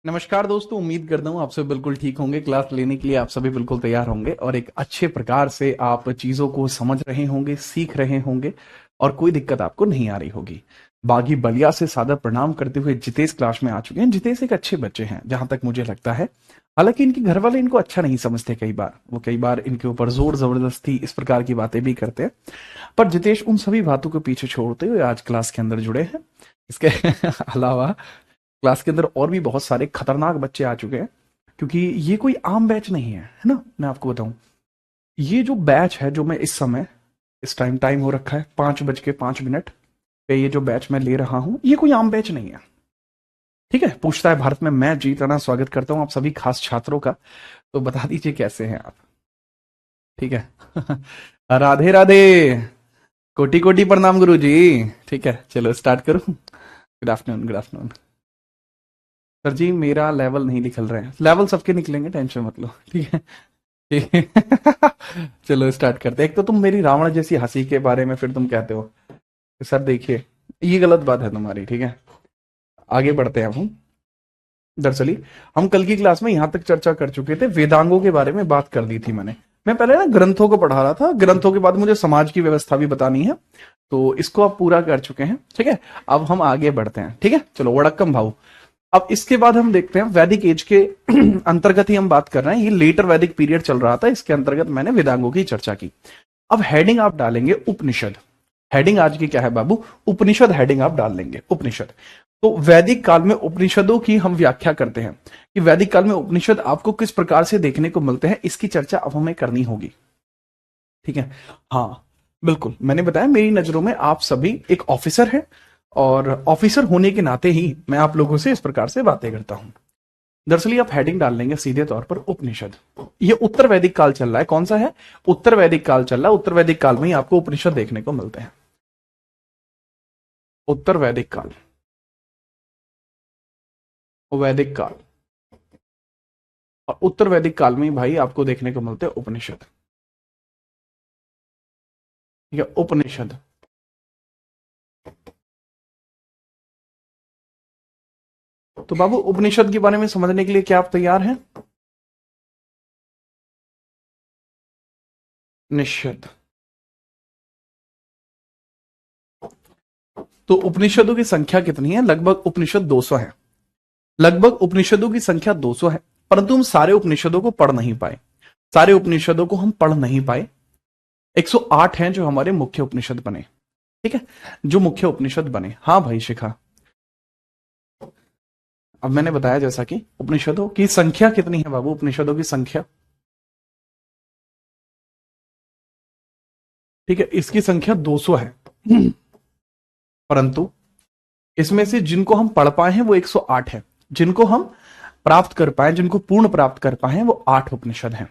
नमस्कार दोस्तों, उम्मीद करता हूँ आप सब बिल्कुल ठीक होंगे। क्लास लेने के लिए आप सभी बिल्कुल तैयार होंगे और एक अच्छे प्रकार से आप चीजों को समझ रहे होंगे, सीख रहे होंगे और कोई दिक्कत आपको नहीं आ रही होगी। बागी बलिया से सादर प्रणाम करते हुए जितेश क्लास में आ चुके हैं। जितेश एक अच्छे बच्चे हैं जहां तक मुझे लगता है। हालांकि इनके घर वाले इनको अच्छा नहीं समझते, कई बार इनके ऊपर जोर जबरदस्ती इस प्रकार की बातें भी करते हैं। पर जितेश उन सभी बातों को पीछे छोड़ते हुए आज क्लास के अंदर जुड़े हैं। इसके अलावा क्लास के अंदर और भी बहुत सारे खतरनाक बच्चे आ चुके हैं, क्योंकि ये कोई आम बैच नहीं है ना। मैं आपको बताऊं, ये जो बैच है, जो मैं इस समय इस टाइम हो रखा है 5:05 पे, ये जो बैच मैं ले रहा हूं ये कोई आम बैच नहीं है। ठीक है, पूछता है भारत में, मैं जीत राणा स्वागत करता हूं आप सभी खास छात्रों का। तो बता दीजिए कैसे हैं आप। ठीक है। राधे राधे, कोटि कोटि प्रणाम गुरु जी। ठीक है, चलो स्टार्ट करूं। Good afternoon, good afternoon. Sir जी मेरा लेवल नहीं निकल रहे हैं। लेवल सबके निकलेंगे, टेंशन मत लो। ठीक है, ठीक है। चलो स्टार्ट करते हैं। एक तो तुम मेरी रावण जैसी हंसी के बारे में फिर तुम कहते हो कि सर देखिए ये गलत बात है तुम्हारी। ठीक है, आगे बढ़ते हैं हम। दरअसली हम कल की क्लास में यहां तक चर्चा कर चुके थे, वेदांगों के बारे में बात कर दी थी मैंने। मैं पहले ना ग्रंथों को पढ़ा रहा था, ग्रंथों के बाद मुझे समाज की व्यवस्था भी बतानी है, तो इसको आप पूरा कर चुके हैं। ठीक है, अब हम आगे बढ़ते हैं। ठीक है, चलो वड़क्कम भाऊ। अब इसके बाद हम देखते हैं वैदिक एज के अंतर्गत ही हम बात कर रहे हैं। ये लेटर वैदिक पीरियड चल रहा था, इसके अंतर्गत मैंने वेदांगों की चर्चा की। अब हेडिंग आप डालेंगे उपनिषद। हेडिंग आज की क्या है बाबू? उपनिषद। हेडिंग आप डाल लेंगे उपनिषद। तो वैदिक काल में उपनिषदों की हम व्याख्या करते हैं कि वैदिक काल में उपनिषद आपको किस प्रकार से देखने को मिलते हैं, इसकी चर्चा अब हमें करनी होगी। ठीक है, हाँ बिल्कुल, मैंने बताया मेरी नजरों में आप सभी एक ऑफिसर है और ऑफिसर होने के नाते ही मैं आप लोगों से इस प्रकार से बातें करता हूं। दरअसल आप हेडिंग डाल लेंगे सीधे तौर पर उपनिषद। ये उत्तर वैदिक काल चल रहा है। कौन सा है? उत्तर वैदिक काल चल रहा है। उत्तर वैदिक काल में ही आपको उपनिषद देखने को मिलते हैं। उत्तर वैदिक काल, वैदिक काल, और उत्तर वैदिक काल में ही भाई आपको देखने को मिलते हैं उपनिषद। ठीक है, उपनिषद। तो बाबू उपनिषद के बारे में समझने के लिए क्या आप तैयार हैं? निश्चित। तो उपनिषदों की संख्या कितनी है? लगभग उपनिषद 200 है। लगभग उपनिषदों की संख्या 200 है, परंतु हम सारे उपनिषदों को पढ़ नहीं पाए। सारे उपनिषदों को हम पढ़ नहीं पाए। 108 हैं जो हमारे मुख्य उपनिषद बने। ठीक है, जो मुख्य उपनिषद बने। हाँ भाई शिखा, अब मैंने बताया जैसा कि उपनिषदों की संख्या कितनी है बाबू? उपनिषदों की संख्या, ठीक है, इसकी संख्या 200 है। परंतु इसमें से जिनको हम पढ़ पाए हैं वो 108 है। जिनको हम प्राप्त कर पाए, जिनको पूर्ण प्राप्त कर पाए हैं, वो 8 उपनिषद हैं।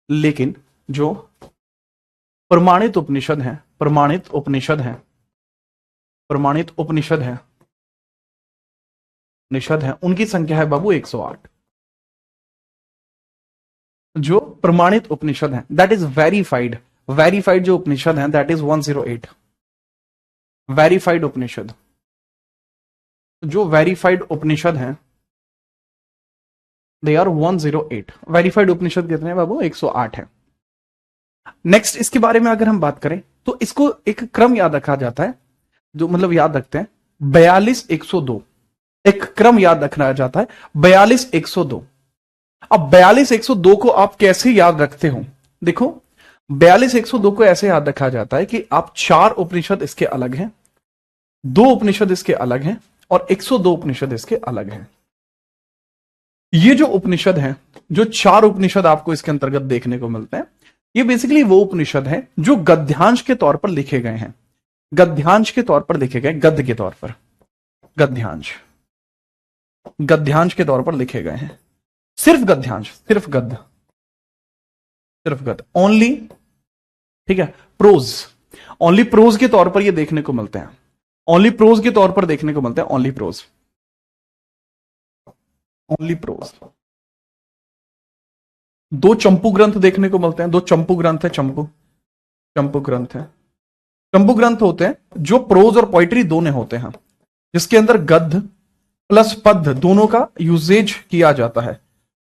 लेकिन जो प्रमाणित उपनिषद हैं, प्रमाणित उपनिषद हैं, प्रमाणित उपनिषद हैं, निषद हैं, उनकी संख्या है बाबू 108। जो प्रमाणित उपनिषद हैं, दैट इज वेरीफाइड, वेरीफाइड जो उपनिषद हैं, दैट इज 108। वेरीफाइड उपनिषद, जो वेरीफाइड उपनिषद हैं, दे आर 108। वेरीफाइड उपनिषद कितने हैं बाबू? 108 है। नेक्स्ट इसके बारे में अगर हम बात करें तो इसको एक क्रम याद रखा जाता है, जो मतलब याद रखते हैं 42-102। एक क्रम याद रखना जाता है 42-102। अब 42-102 को आप कैसे याद रखते हो? देखो 42-102 को ऐसे याद रखा जाता है कि आप 4 उपनिषद इसके अलग हैं, 2 उपनिषद इसके अलग हैं और 102 उपनिषद इसके अलग हैं। ये जो उपनिषद हैं, जो 4 उपनिषद आपको इसके अंतर्गत देखने को मिलते हैं, ये बेसिकली वो उपनिषद हैं जो गद्यांश के तौर पर लिखे गए हैं। गद्यांश के तौर पर लिखे गए, गद्य के तौर पर, गद्यांश, गद्यांश के तौर पर लिखे गए हैं। सिर्फ गद्यांश, सिर्फ गद्य, सिर्फ गद्य, ओनली। ठीक है, प्रोज, ओनली प्रोज के तौर पर ये देखने को मिलते हैं। ओनली प्रोज के तौर पर देखने को मिलते हैं, ओनली प्रोज, ओनली प्रोज। 2 चंपू ग्रंथ देखने को मिलते हैं। 2 चंपू ग्रंथ है, चंपू, चंपू ग्रंथ है। चंपू ग्रंथ होते हैं जो प्रोज और पोइट्री दोनों होते हैं, जिसके अंदर गद्य प्लस पद दोनों का यूजेज किया जाता है,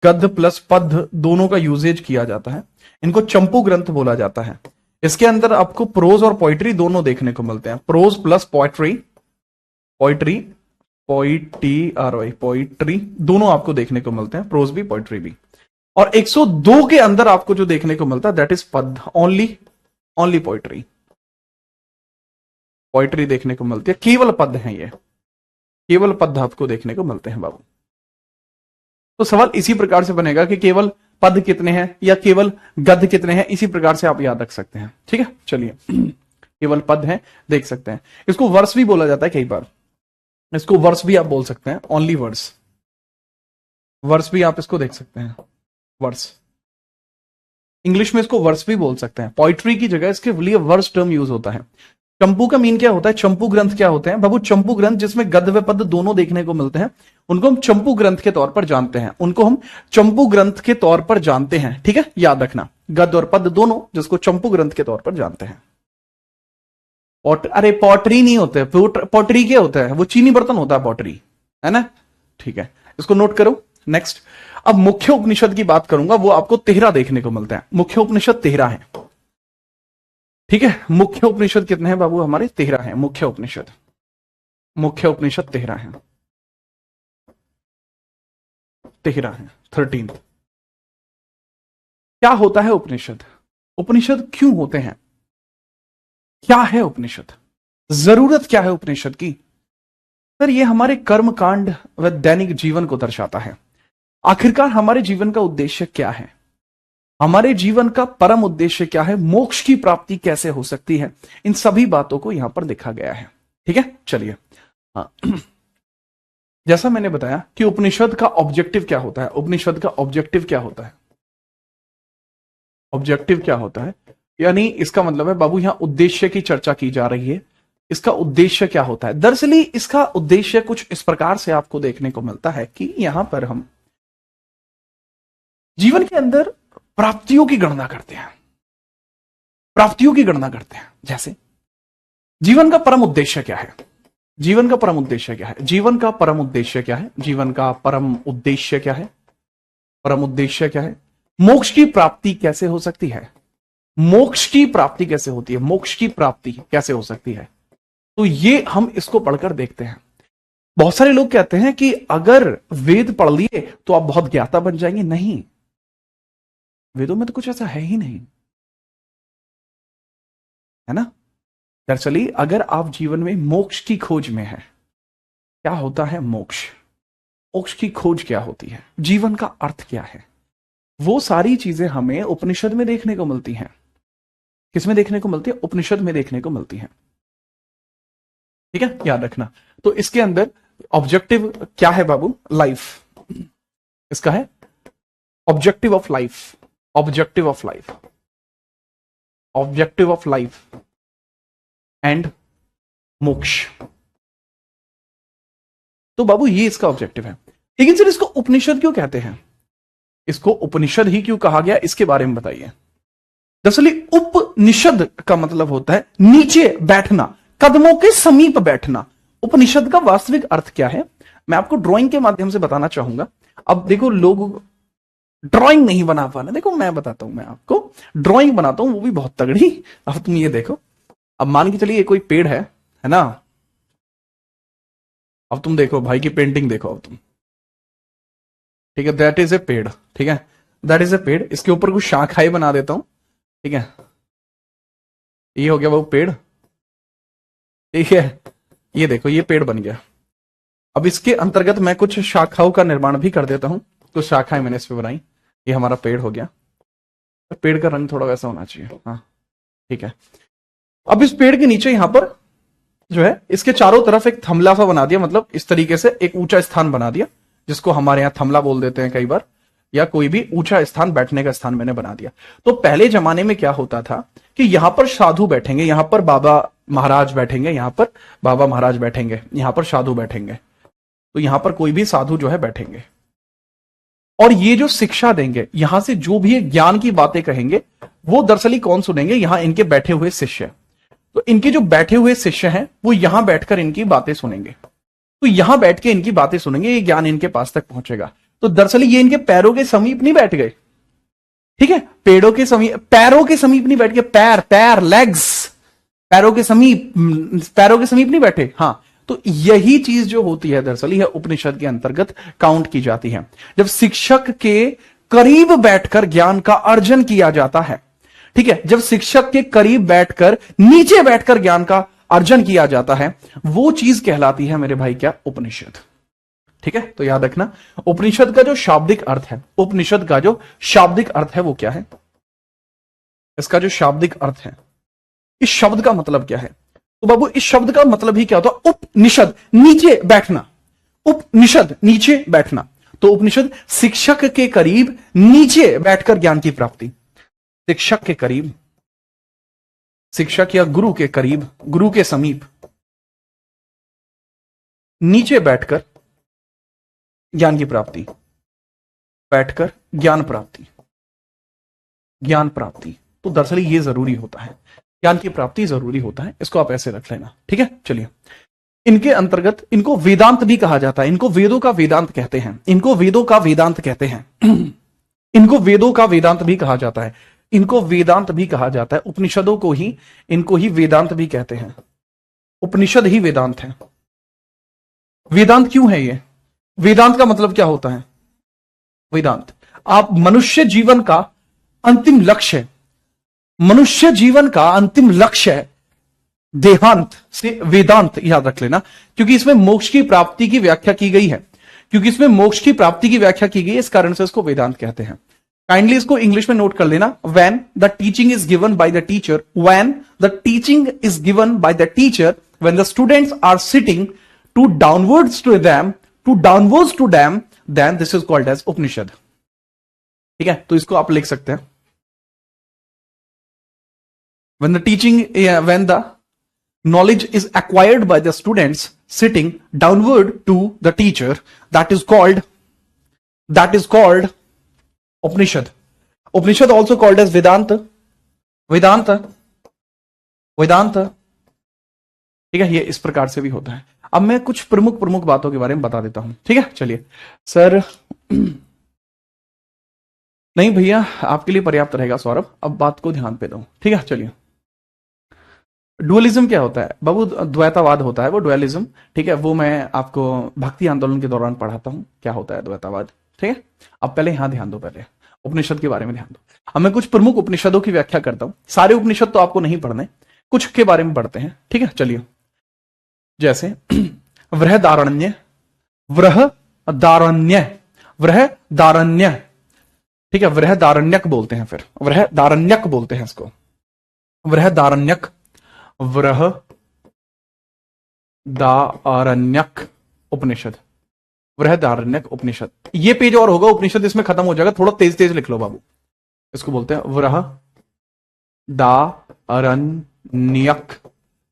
गद्य प्लस पद दोनों का यूजेज किया जाता है। इनको चंपू ग्रंथ बोला जाता है। इसके अंदर आपको प्रोज और पोइट्री दोनों देखने को मिलते हैं। Prose plus poetry, poetry poetry दोनों आपको देखने को मिलते हैं, प्रोज भी पोइट्री भी। और 102 के अंदर आपको जो देखने को मिलता है दैट इज पद, ओनली पोइट्री। पोइट्री देखने को मिलती है, केवल पद है, ये केवल पद आपको देखने को मिलते हैं बाबू। तो सवाल इसी प्रकार से बनेगा कि केवल पद कितने हैं या केवल गद्य कितने हैं, इसी प्रकार से आप याद रख सकते हैं। ठीक है, चलिए केवल पद हैं, देख सकते हैं। इसको वर्स भी बोला जाता है कई बार, इसको वर्स भी आप बोल सकते हैं, ओनली वर्स, वर्स भी आप इसको देख सकते हैं, वर्स। इंग्लिश में इसको वर्स भी बोल सकते हैं, पोइट्री की जगह इसके लिए वर्स टर्म यूज होता है। चंपू का मीन क्या होता है, चंपू ग्रंथ क्या होते हैं बाबू? चंपू ग्रंथ जिसमें गद्य व पद दोनों देखने को मिलते हैं, उनको हम चंपू ग्रंथ के तौर पर जानते हैं, उनको हम चंपू ग्रंथ के तौर पर जानते हैं। ठीक है, याद रखना, गद्य और पद दोनों, जिसको चंपू ग्रंथ के तौर पर जानते हैं। अरे पॉटरी नहीं होते, पॉटरी क्या होता है? वो चीनी बर्तन होता है पॉटरी, है ना? ठीक है, इसको नोट करो। नेक्स्ट, अब मुख्य उपनिषद की बात करूंगा, वो आपको 13 देखने को मिलते हैं। मुख्य उपनिषद 13 है। ठीक है, मुख्य उपनिषद कितने हैं बाबू? हमारे 13 हैं मुख्य उपनिषद। मुख्य उपनिषद 13 है, 13 है, 13। क्या होता है उपनिषद? उपनिषद क्यों होते हैं? क्या है उपनिषद? जरूरत क्या है उपनिषद की? सर, ये हमारे कर्म कांड व दैनिक जीवन को दर्शाता है। आखिरकार हमारे जीवन का उद्देश्य क्या है? हमारे जीवन का परम उद्देश्य क्या है? मोक्ष की प्राप्ति कैसे हो सकती है? इन सभी बातों को यहां पर देखा गया है। ठीक है, चलिए। हाँ, जैसा मैंने बताया कि उपनिषद का ऑब्जेक्टिव क्या होता है, उपनिषद का ऑब्जेक्टिव क्या होता है, ऑब्जेक्टिव क्या होता है, यानी इसका मतलब है बाबू यहां उद्देश्य की चर्चा की जा रही है। इसका उद्देश्य क्या होता है? दरअसल इसका उद्देश्य कुछ इस प्रकार से आपको देखने को मिलता है कि यहां पर हम जीवन के अंदर प्राप्तियों की गणना करते हैं, प्राप्तियों की गणना करते हैं। जैसे जीवन का परम उद्देश्य क्या है? जीवन का परम उद्देश्य क्या है? जीवन का परम उद्देश्य क्या है? जीवन का परम उद्देश्य क्या है? परम उद्देश्य क्या है? मोक्ष की प्राप्ति कैसे हो सकती है? मोक्ष की प्राप्ति कैसे होती है? मोक्ष की प्राप्ति कैसे हो सकती है? तो ये हम इसको पढ़कर देखते हैं। बहुत सारे लोग कहते हैं कि अगर वेद पढ़ लिए तो आप बहुत ज्ञाता बन जाएंगे। नहीं, वेदों में तो कुछ ऐसा है ही नहीं, है ना? दरअसल अगर आप जीवन में मोक्ष की खोज में है, क्या होता है मोक्ष? मोक्ष की खोज क्या होती है? जीवन का अर्थ क्या है? वो सारी चीजें हमें उपनिषद में देखने को मिलती हैं। किसमें देखने को मिलती है? उपनिषद में देखने को मिलती हैं। ठीक है, याद रखना। तो इसके अंदर ऑब्जेक्टिव क्या है बाबू? लाइफ। इसका है objective of life, objective of life, objective of life and मोक्ष। तो बाबू ये इसका ऑब्जेक्टिव है। लेकिन सर इसको उपनिषद क्यों कहते हैं? इसको उपनिषद ही क्यों कहा गया, इसके बारे में बताइए। दरअसल उपनिषद का मतलब होता है नीचे बैठना, कदमों के समीप बैठना। उपनिषद का वास्तविक अर्थ क्या है, मैं आपको ड्राइंग के माध्यम से बताना चाहूंगा। अब देखो, लोग ड्राइंग नहीं बना पाना, देखो मैं बताता हूं, मैं आपको ड्राइंग बनाता हूं, वो भी बहुत तगड़ी। अब तुम ये देखो, अब मान के चलिए ये कोई पेड़ है ना? अब तुम देखो भाई की पेंटिंग देखो अब तुम, ठीक है, दैट इज ए पेड़। ठीक है, दैट इज ए पेड़। इसके ऊपर कुछ शाखाएं बना देता हूं। ठीक है, ये हो गया वो पेड़। ठीक है, ये देखो ये पेड़ बन गया। अब इसके अंतर्गत मैं कुछ शाखाओं का निर्माण भी कर देता हूं। कुछ शाखाएं मैंने इस पे बनाई, ये हमारा पेड़ हो गया। पेड़ का रंग थोड़ा वैसा होना चाहिए। हाँ, ठीक है। अब इस पेड़ के नीचे यहां पर जो है, इसके चारों तरफ एक थमला सा बना दिया, मतलब इस तरीके से एक ऊंचा स्थान बना दिया, जिसको हमारे यहां थमला बोल देते हैं कई बार, या कोई भी ऊंचा स्थान, बैठने का स्थान मैंने बना दिया। तो पहले जमाने में क्या होता था कि यहां पर साधु बैठेंगे, यहां पर बाबा महाराज बैठेंगे, यहां पर बाबा महाराज बैठेंगे, यहां पर साधु बैठेंगे। तो यहां पर कोई भी साधु जो है बैठेंगे और ये जो शिक्षा देंगे, यहां से जो भी ज्ञान की बातें कहेंगे, वो दरअसल कौन सुनेंगे? यहां इनके बैठे हुए शिष्य। तो इनके जो बैठे हुए शिष्य हैं वो यहां बैठकर इनकी बातें सुनेंगे। तो यहां बैठ के इनकी बातें सुनेंगे, ये ज्ञान इनके पास तक पहुंचेगा। तो दरअसल ये इनके पैरों के समीप नहीं बैठ गए, ठीक है, पेड़ों के समीप, पैरों के समीप नहीं बैठ गए, पैर पैर लेग्स, पैरों के समीप, पैरों के समीप नहीं बैठे। हाँ, तो यही चीज जो होती है दरअसल यह उपनिषद के अंतर्गत काउंट की जाती है। जब शिक्षक के करीब बैठकर ज्ञान का अर्जन किया जाता है, ठीक है, जब शिक्षक के करीब बैठकर, नीचे बैठकर ज्ञान का अर्जन किया जाता है, वो चीज कहलाती है मेरे भाई क्या, उपनिषद। ठीक है, तो याद रखना उपनिषद का जो शाब्दिक अर्थ है, उपनिषद का जो शाब्दिक अर्थ है वो क्या है, इसका जो शाब्दिक अर्थ है, इस शब्द का मतलब क्या है। तो बाबू इस शब्द का मतलब ही क्या होता है, उपनिषद, नीचे बैठना, उपनिषद नीचे बैठना। तो उपनिषद शिक्षक के करीब नीचे बैठकर ज्ञान की प्राप्ति, शिक्षक के करीब, शिक्षक या गुरु के करीब, गुरु के समीप नीचे बैठकर ज्ञान की प्राप्ति, बैठकर ज्ञान प्राप्ति, ज्ञान प्राप्ति। तो दरअसल ये जरूरी होता है, ज्ञान की प्राप्ति जरूरी होता है, इसको आप ऐसे रख लेना। ठीक है, चलिए, इनके अंतर्गत इनको वेदांत भी कहा जाता है, इनको वेदों का वेदांत कहते हैं, इनको वेदों का वेदांत कहते हैं, इनको वेदों का वेदांत भी कहा जाता है, इनको वेदांत भी कहा जाता है, उपनिषदों को ही, इनको ही वेदांत भी कहते हैं, उपनिषद ही वेदांत है। वेदांत क्यों है ये, वेदांत का मतलब क्या होता है, वेदांत आप मनुष्य जीवन का अंतिम लक्ष्य है, मनुष्य जीवन का अंतिम लक्ष्य है देहांत से वेदांत, याद रख लेना, क्योंकि इसमें मोक्ष की प्राप्ति की व्याख्या की गई है, क्योंकि इसमें मोक्ष की प्राप्ति की व्याख्या की गई है, इस कारण से इसको वेदांत कहते हैं। काइंडली इसको इंग्लिश में नोट कर लेना, when the teaching is given by the teacher, when the teaching is given by the teacher, when the students are sitting to downwards to them, to downwards to them, then this is called as Upanishad. ठीक है, तो इसको आप लिख सकते हैं, when the teaching, when the knowledge is acquired by the students sitting downward to the teacher, that is called Upanishad. Upanishad also called as Vedanta. Vedanta. ठीक है, ये इस प्रकार से भी होता है। अब मैं कुछ प्रमुख बातों के बारे में बता देता हूं। ठीक है, चलिए सर, नहीं भैया आपके लिए पर्याप्त रहेगा सौरभ, अब बात को ध्यान पे दो। ठीक है, चलिए, डुअलिज्म क्या होता है बाबू, द्वैतावाद होता है वो डुअलिज्म। ठीक है, वो मैं आपको भक्ति आंदोलन के दौरान पढ़ाता हूं, क्या होता है द्वैतावाद। ठीक है, अब पहले यहां ध्यान दो, पहले उपनिषद के बारे में ध्यान दो। अब मैं कुछ प्रमुख उपनिषदों की व्याख्या करता हूं, सारे उपनिषद तो आपको नहीं पढ़ने, कुछ के बारे में पढ़ते हैं। ठीक है, चलिए, जैसे वृहदारण्य, वृहदारण्य, वृहदारण्य, ठीक है, वृहदारण्यक बोलते हैं, फिर वृहदारण्यक बोलते हैं इसको, वृहदारण्यक, वृहदारण्यक उपनिषद, वृहदारण्यक उपनिषद। ये पेज और होगा उपनिषद इसमें खत्म हो जाएगा, थोड़ा तेज तेज लिख लो बाबू। इसको बोलते हैं वृहदारण्यक,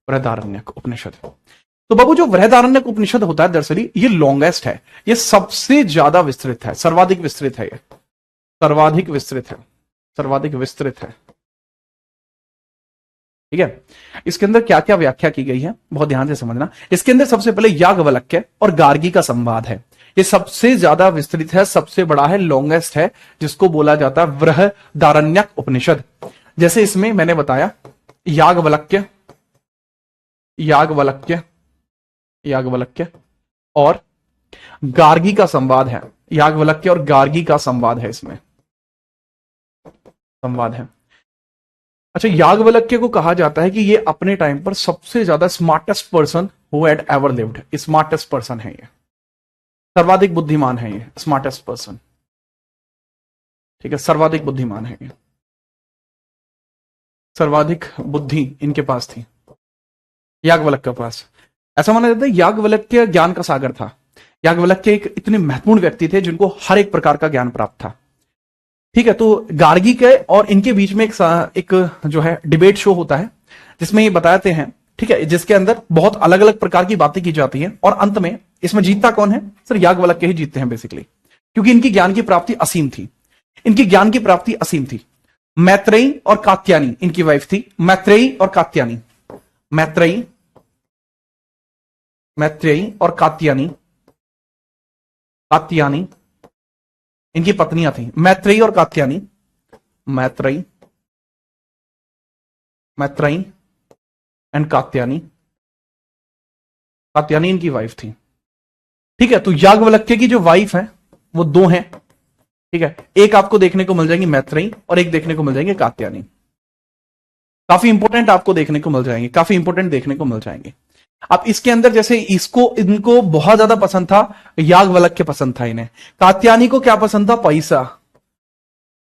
वृहदारण्यक उपनिषद। तो बाबू जो वृहदारण्यक उपनिषद होता है दरअसल ये लॉन्गेस्ट है, ये सबसे ज्यादा विस्तृत है, सर्वाधिक विस्तृत है, ये सर्वाधिक विस्तृत है, सर्वाधिक विस्तृत है। ठीक है, इसके अंदर क्या क्या व्याख्या की गई है बहुत ध्यान से समझना। इसके अंदर सबसे पहले याज्ञवल्क्य और गार्गी का संवाद है, ये सबसे ज्यादा विस्तृत है, सबसे बड़ा है, लॉन्गेस्ट है, जिसको बोला जाता है वृहदारण्यक उपनिषद। जैसे इसमें मैंने बताया याज्ञवल्क्य, याज्ञवल्क्य, याज्ञवल्क्य और गार्गी का संवाद है, याज्ञवल्क्य और गार्गी का संवाद है, इसमें संवाद है। अच्छा, याज्ञवल्क्य को कहा जाता है कि ये अपने टाइम पर सबसे ज्यादा smartest person who had ever lived, smartest person है, ये सर्वाधिक बुद्धिमान है, ये स्मार्टेस्ट पर्सन। ठीक है, सर्वाधिक बुद्धिमान है, ये सर्वाधिक बुद्धि इनके पास थी याज्ञवल्क्य के पास। ऐसा माना जाता है याज्ञवल्क्य ज्ञान का सागर था, याज्ञवल्क्य एक इतने महत्वपूर्ण व्यक्ति थे जिनको हर एक प्रकार का ज्ञान प्राप्त था। ठीक है, तो गार्गी के और इनके बीच में एक जो है डिबेट शो होता है, जिसमें ये बताते हैं, ठीक है, जिसके अंदर बहुत अलग अलग प्रकार की बातें की जाती हैं, और अंत में इसमें जीतता कौन है सर, याज्ञवल्क्य ही जीतते हैं बेसिकली, क्योंकि इनकी ज्ञान की प्राप्ति असीम थी, इनकी ज्ञान की प्राप्ति असीम थी। मैत्रेयी और कात्यायनी इनकी वाइफ थी, मैत्रेयी और कात्यायनी, मैत्रेयी मैत्रेयी और कात्यायनी, कात्यायनी इनकी पत्नियां थी, मैत्रेयी और कात्यायनी, मैत्रेयी, मैत्रेयी एंड कात्यायनी, कात्यायनी इनकी वाइफ थी। ठीक है, तो याज्ञवल्क्य की जो वाइफ है वो दो हैं। ठीक है, एक आपको देखने को मिल जाएंगी मैत्रेयी और एक देखने को मिल जाएंगे कात्यायनी। काफी इंपोर्टेंट आपको देखने को मिल जाएंगे, काफी इंपोर्टेंट देखने को मिल जाएंगे। अब इसके अंदर जैसे इसको इनको बहुत ज्यादा पसंद था, याज्ञवल्क्य पसंद था इन्हें। कात्यायनी को क्या पसंद था? पैसा,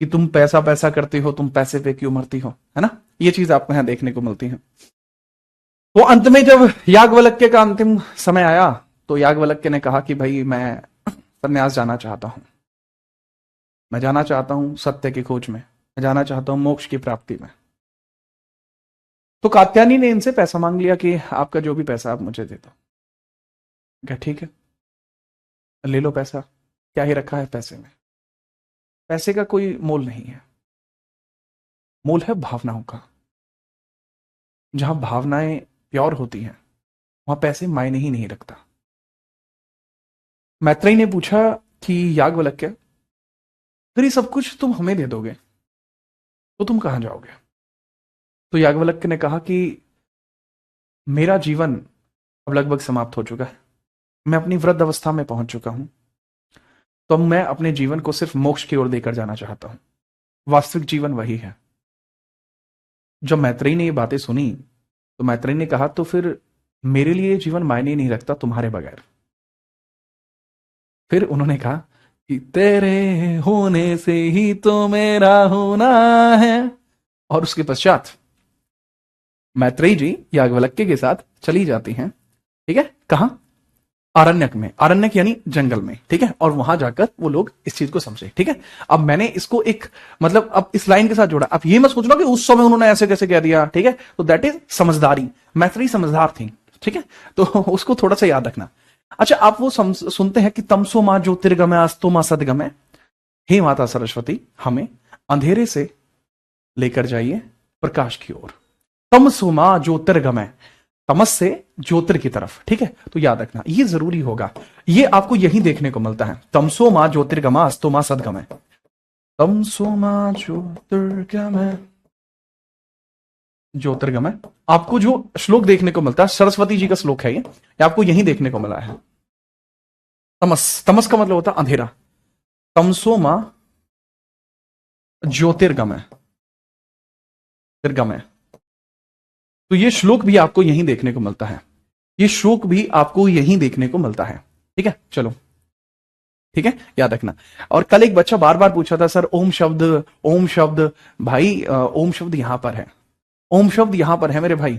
कि तुम पैसा पैसा करती हो, तुम पैसे पे क्यों मरती हो, है ना। ये चीज आपको यहां देखने को मिलती है। तो अंत में जब याज्ञवल्क्य का अंतिम समय आया तो याज्ञवल्क्य ने कहा कि भाई मैं संन्यास जाना चाहता हूं, मैं जाना चाहता हूं सत्य की खोज में, मैं जाना चाहता हूं मोक्ष की प्राप्ति में। तो कात्यायनी ने इनसे पैसा मांग लिया कि आपका जो भी पैसा आप मुझे दे दो। क्या ठीक है, ले लो पैसा, क्या ही रखा है पैसे में, पैसे का कोई मोल नहीं है, मोल है भावनाओं का। जहां भावनाएं प्योर होती हैं वहां पैसे मायने ही नहीं रखता। मैत्रेयी ने पूछा कि याज्ञवल्क्य, अगर ये सब कुछ तुम हमें दे दोगे तो तुम कहां जाओगे? तो याज्ञवल्क्य ने कहा कि मेरा जीवन अब लगभग समाप्त हो चुका है, मैं अपनी वृद्ध अवस्था में पहुंच चुका हूं, तो अब मैं अपने जीवन को सिर्फ मोक्ष की ओर देकर जाना चाहता हूं। वास्तविक जीवन वही है। जब मैत्रेयी ने ये बातें सुनी तो मैत्रेयी ने कहा तो फिर मेरे लिए जीवन मायने नहीं रखता तुम्हारे बगैर। फिर उन्होंने कहा कि तेरे होने से ही तो मेरा होना है। और उसके पश्चात मैत्रेयी जी याज्ञवल्क्य के साथ चली जाती हैं। ठीक है, कहां? आरण्यक में, आरण्यक यानी जंगल में। ठीक है, और वहां जाकर वो लोग इस चीज को समझे। ठीक है, अब मैंने इसको एक मतलब अब इस लाइन के साथ जोड़ा। अब ये मत सोचना कि उस समय उन्होंने ऐसे कैसे कह दिया। ठीक है, तो दैट इज समझदारी, मैत्रेयी समझदार थी। ठीक है, तो उसको थोड़ा सा याद रखना। अच्छा, आप वो सुनते हैं कि तमसो मां ज्योतिर्गमय अस्तो मां सद्गमय, हे माता सरस्वती हमें अंधेरे से लेकर जाइए प्रकाश की ओर। तमसो मां ज्योतिर्गमय, तमस से ज्योतिर की तरफ। ठीक है, तो याद रखना ये जरूरी होगा, ये आपको यही देखने को मिलता है। तमसो मां ज्योतिर्गमय अस्तो मां सद्गमय, तमसो मां ज्योतिर्गमय, ज्योतिर्गमय। आपको जो श्लोक देखने को मिलता है सरस्वती जी का श्लोक है, ये आपको यही देखने को मिला है। तमस, तमस का मतलब होता है अंधेरा। तमसो मां ज्योतिर्गमय, ज्योतिर्गमय। तो ये श्लोक भी आपको यहीं देखने को मिलता है, ये श्लोक भी आपको यहीं देखने को मिलता है। ठीक है, चलो ठीक है, याद रखना। और कल एक बच्चा बार बार पूछा था सर ओम शब्द, ओम शब्द। भाई ओम शब्द यहां पर है, ओम शब्द यहां पर है मेरे भाई।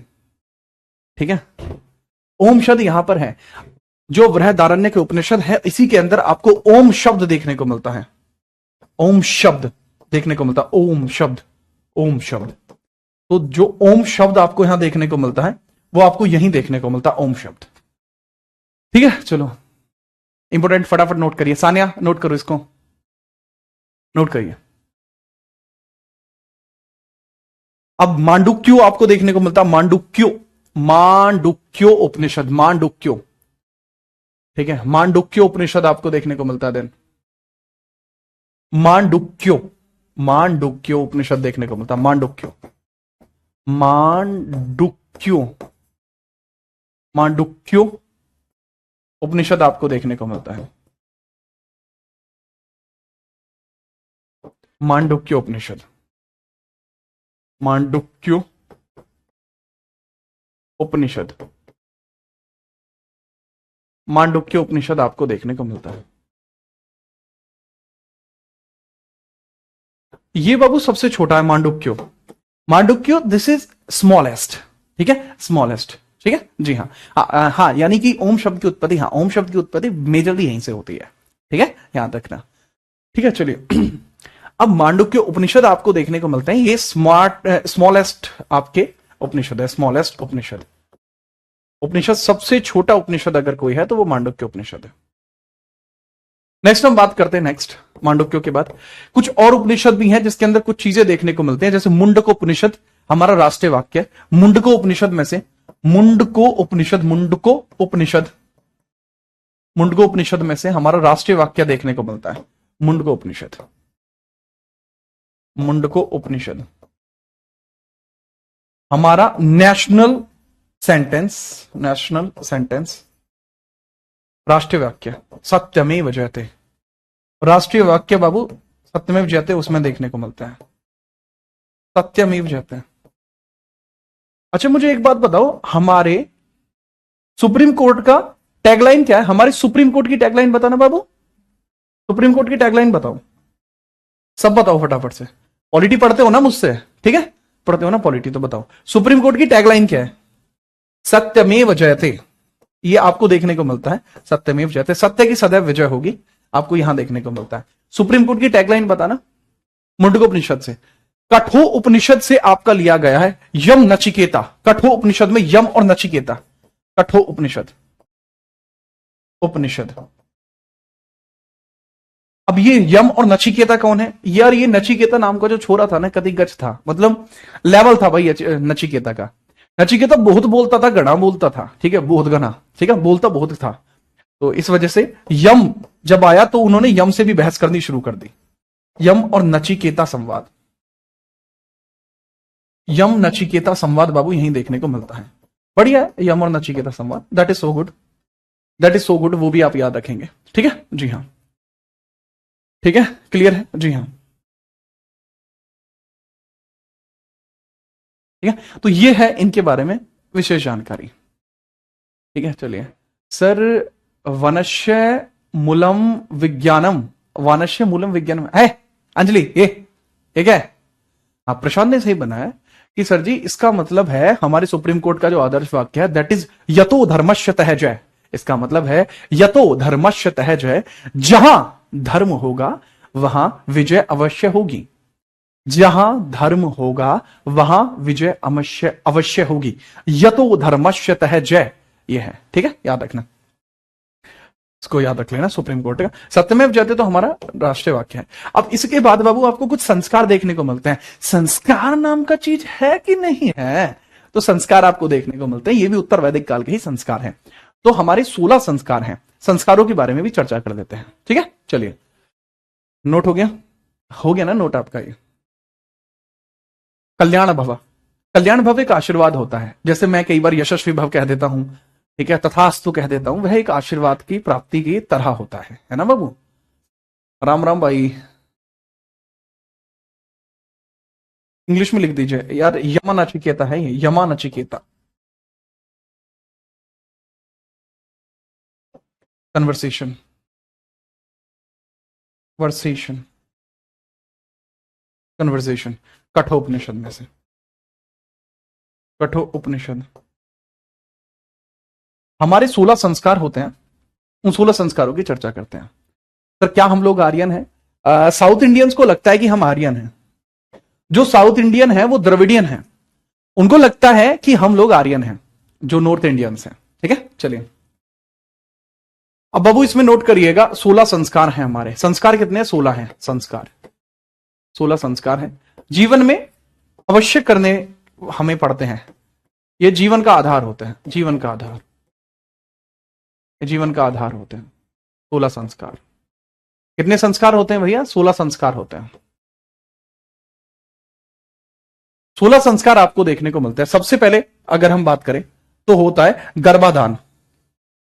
ठीक है, ओम शब्द यहां पर है। जो बृहदारण्यक के उपनिषद है इसी के अंदर आपको ओम शब्द देखने को मिलता है, ओम शब्द देखने को मिलता है, ओम शब्द, ओम शब्द। तो जो ओम शब्द आपको यहां देखने को मिलता है वो आपको यहीं देखने को मिलता है, ओम शब्द। ठीक है, चलो इंपोर्टेंट, फटाफट नोट करिए। सानिया नोट करो, इसको नोट करिए। अब मांडुक्यो आपको देखने को मिलता है, मांडुक्यो, मांडुक्यो उपनिषद, मांडुक्यो। ठीक है, मांडुक्यो उपनिषद आपको देखने को मिलता है। देन मांडुक्यो, मांडुक्यो उपनिषद देखने को मिलता है, मांडुक्यो, मांडुक्यो, मांडुक्यो उपनिषद आपको देखने को मिलता है, मांडुक्यो उपनिषद, मांडुक्यो उपनिषद, मांडुक्यो उपनिषद आपको देखने को मिलता है। ये बाबू सबसे छोटा है मांडुक्यो, मांडुक्यो दिस इज स्मॉलेस्ट। ठीक है, स्मॉलेस्ट। ठीक है जी, हाँ हाँ, यानी कि ओम शब्द की उत्पत्ति, हाँ ओम शब्द की उत्पत्ति मेजरली यहीं से होती है। ठीक है, याद रखना। ठीक है, चलिए अब मांडुक्य उपनिषद आपको देखने को मिलते हैं, ये स्मॉलेस्ट आपके उपनिषद है, स्मॉलेस्ट उपनिषद। उपनिषद सबसे छोटा उपनिषद अगर कोई है तो वो मांडुक्य उपनिषद है। नेक्स्ट हम बात करते हैं, नेक्स्ट मांडुक्यों के बाद कुछ और उपनिषद भी हैं जिसके अंदर कुछ चीजें देखने को मिलते हैं। जैसे मुंडको उपनिषद हमारा राष्ट्रीय वाक्य है। मुंडको उपनिषद में से, मुंडको उपनिषद, मुंडको उपनिषद मुंडकोपनिषद में से हमारा राष्ट्रीय वाक्य देखने को मिलता है। मुंडकोपनिषद, मुंडकोपनिषद हमारा नेशनल सेंटेंस, राष्ट्रीय वाक्य सत्यमेव जयते। राष्ट्रीय वाक्य बाबू सत्यमेव जयते उसमें देखने को मिलता है, सत्यमेव जयते। अच्छा मुझे एक बात बताओ, हमारे सुप्रीम कोर्ट का टैगलाइन क्या है? हमारे सुप्रीम कोर्ट की टैगलाइन बताना बाबू, सुप्रीम कोर्ट की टैगलाइन बताओ, सब बताओ फटाफट से। पॉलिटी पढ़ते हो ना मुझसे, ठीक है, पढ़ते हो ना पॉलिटी, तो बताओ सुप्रीम कोर्ट की टैगलाइन क्या है? सत्यमेव जयते। ये आपको देखने को मिलता है, सत्यमेव जयते, सत्य की सदैव विजय होगी, आपको यहां देखने को मिलता है। सुप्रीम कोर्ट की टैगलाइन बताना, मुंडकोपनिषद से। कठोर उपनिषद से आपका लिया गया है यम नचिकेता। कठोर उपनिषद में यम और नचिकेता, कठोर उपनिषद, उपनिषद। अब ये यम और नचिकेता कौन है यार? ये नचिकेता नाम का जो छोरा था ना, कति गच था, मतलब लेवल था भाई नचिकेता का। नचिकेता बहुत बोलता था, घना बोलता था, ठीक है, बहुत घना, ठीक है, बोलता बहुत था। तो इस वजह से यम जब आया तो उन्होंने यम से भी बहस करनी शुरू कर दी। यम और नचिकेता संवाद, यम नचिकेता संवाद बाबू यहीं देखने को मिलता है। बढ़िया है यम और नचिकेता संवाद, that is so good, that is so good, वो भी आप याद रखेंगे, ठीक है जी हाँ, ठीक है, क्लियर है जी हाँ, ठीक है। तो ये है इनके बारे में विशेष जानकारी, ठीक है। चलिए सर, वनश्य मूलम विज्ञानम, वनश्य मूलम विज्ञानम है अंजलि, ये क्या है? आप प्रशांत ने सही बनाया कि सर जी इसका मतलब है हमारे सुप्रीम कोर्ट का जो आदर्श वाक्य है दैट इज यतो धर्मश्यतः जय। इसका मतलब है यतो धर्मश्यतः जय, जहां धर्म होगा वहां विजय अवश्य होगी, जहां धर्म होगा वहां विजय अवश्य होगी। यतो धर्मश्यतः जय, ये है, ठीक है, याद रखना, इसको याद रख लेना, सुप्रीम कोर्ट का सत्यमेव जयते तो हमारा राष्ट्रीय वाक्य है। अब इसके बाद बाबू आपको कुछ संस्कार देखने को मिलते हैं। संस्कार नाम का चीज है कि नहीं है? तो संस्कार आपको देखने को मिलते हैं, ये भी उत्तर वैदिक काल के ही संस्कार हैं। तो हमारे 16 संस्कार हैं, संस्कारों के बारे में भी चर्चा कर देते हैं, ठीक है। चलिए, नोट हो गया ना नोट आपका? ये कल्याण भव, कल्याण भव एक आशीर्वाद होता है, जैसे मैं कई बार यशस्वी भव कह देता हूं, ठीक है, तथास्तु कह देता हूं, वह एक आशीर्वाद की प्राप्ति की तरह होता है ना बाबू? राम राम भाई, इंग्लिश में लिख दीजिए यार, यमा नचिकेता है ये, यमा नचिकेता। कन्वर्सेशन, वर्सेशन, कन्वर्सेशन, कठोपनिषद में से, कठोपनिषद। हमारे 16 संस्कार होते हैं, उन 16 संस्कारों की चर्चा करते हैं। सर क्या हम लोग आर्यन हैं? साउथ इंडियंस को लगता है कि हम आर्यन हैं। जो साउथ इंडियन है वो द्रविडियन है, उनको लगता है कि हम लोग आर्यन हैं, जो नॉर्थ इंडियंस हैं, ठीक है। चलिए अब बाबू इसमें नोट करिएगा, 16 संस्कार हैं हमारे। संस्कार कितने हैं? 16 हैं संस्कार, 16 संस्कार हैं, जीवन में अवश्य करने हमें पड़ते हैं। ये जीवन का आधार होते हैं, जीवन का आधार, जीवन का आधार होते हैं 16 संस्कार। कितने संस्कार होते हैं भैया? 16 संस्कार होते हैं। 16 संस्कार आपको देखने को मिलते हैं। सबसे पहले अगर हम बात करें तो होता है गर्भाधान,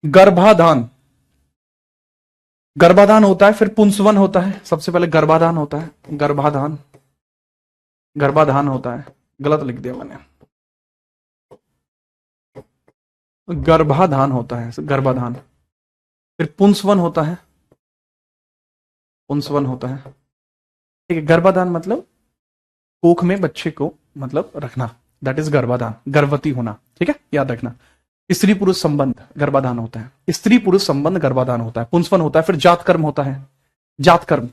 गर्भाधान, गर्भाधान होता है, फिर पुंसवन होता है। सबसे पहले गर्भाधान होता है, गर्भाधान, गर्भाधान होता है, गलत लिख दिया मैंने, गर्भाधान होता है, गर्भाधान, फिर पुंसवन होता है, पुंसवन होता है, ठीक है। गर्भाधान मतलब कोख में बच्चे को मतलब रखना, दैट इज गर्भाधान, गर्भवती होना, ठीक है, याद रखना। स्त्री पुरुष संबंध गर्भाधान होता है, स्त्री पुरुष संबंध गर्भाधान होता है, पुंसवन होता है, फिर जात कर्म होता है, जात कर्म,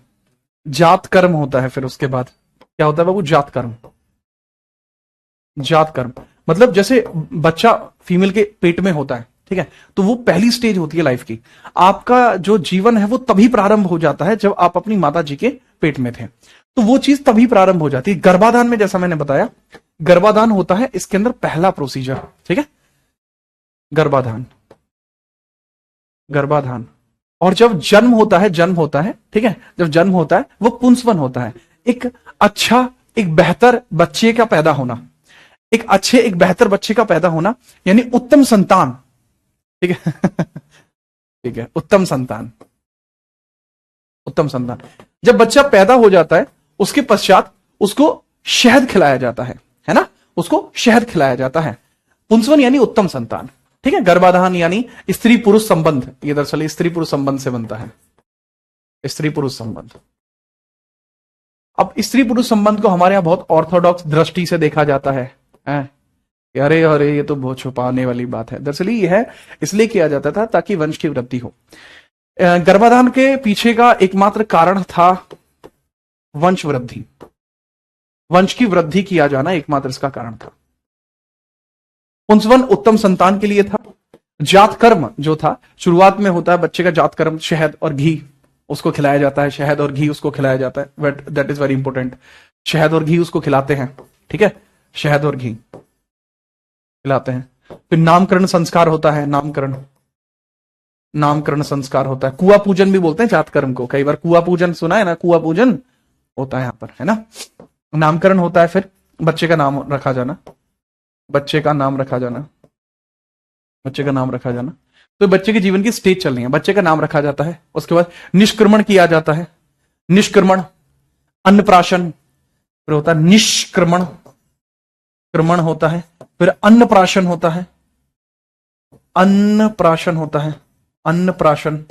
जात कर्म होता है, फिर उसके बाद क्या होता है बाबू? जात कर्म, जात कर्म मतलब जैसे बच्चा फीमेल के पेट में होता है, ठीक है, तो वो पहली स्टेज होती है लाइफ की। आपका जो जीवन है वो तभी प्रारंभ हो जाता है जब आप अपनी माता जी के पेट में थे, तो वो चीज तभी प्रारंभ हो जाती है। गर्भाधान में जैसा मैंने बताया, गर्भाधान होता है, इसके अंदर पहला प्रोसीजर, ठीक है, गर्भाधान, गर्भाधान, और जब जन्म होता है, ठीक है, जब जन्म होता है वो पुंसवन होता है। एक अच्छा, एक बेहतर बच्चे का पैदा होना, एक बेहतर बच्चे का पैदा होना, यानी उत्तम संतान, ठीक है। ठीक है, उत्तम संतान, उत्तम संतान। जब बच्चा पैदा हो जाता है उसके पश्चात उसको शहद खिलाया जाता है ना, उसको शहद खिलाया जाता है। पुंसवन यानी उत्तम संतान, ठीक है। गर्भाधान यानी स्त्री पुरुष संबंध, ये दरअसल स्त्री पुरुष संबंध से बनता है, स्त्री पुरुष संबंध। अब स्त्री पुरुष संबंध को हमारे यहां बहुत ऑर्थोडॉक्स दृष्टि से देखा जाता है। अरे अरे ये तो बहुत छुपाने वाली बात है। दरअसल ये है इसलिए किया जाता था ताकि वंश की वृद्धि हो। गर्भाधान के पीछे का एकमात्र कारण था वंश वृद्धि, वंश की वृद्धि किया जाना एकमात्र इसका कारण था। पुंसवन उत्तम संतान के लिए था। जात कर्म जो था शुरुआत में होता है बच्चे का जात कर्म, शहद और घी उसको खिलाया जाता है, शहद और घी उसको खिलाया जाता है, but that is very important. शहद और घी उसको खिलाते हैं, ठीक है, शहद और घी खिलाते हैं। फिर नामकरण संस्कार होता है, नामकरण संस्कार होता है। कुआ पूजन भी बोलते हैं जात कर्म को, कई बार कुआ पूजन सुना है ना, कुआ पूजन होता है यहां पर, है ना। नामकरण होता है, फिर बच्चे का नाम रखा जाना, बच्चे का नाम रखा जाना, बच्चे का नाम रखा जाना। तो बच्चे के जीवन की स्टेज चल रही है, बच्चे का नाम रखा जाता है। उसके बाद निष्क्रमण किया जाता है, निष्क्रमण, अन्नप्राशन, फिर होता है निष्क्रमण, क्रमण होता है, फिर अन्नप्राशन होता है, अन्नप्राशन होता है, अन्नप्राशन।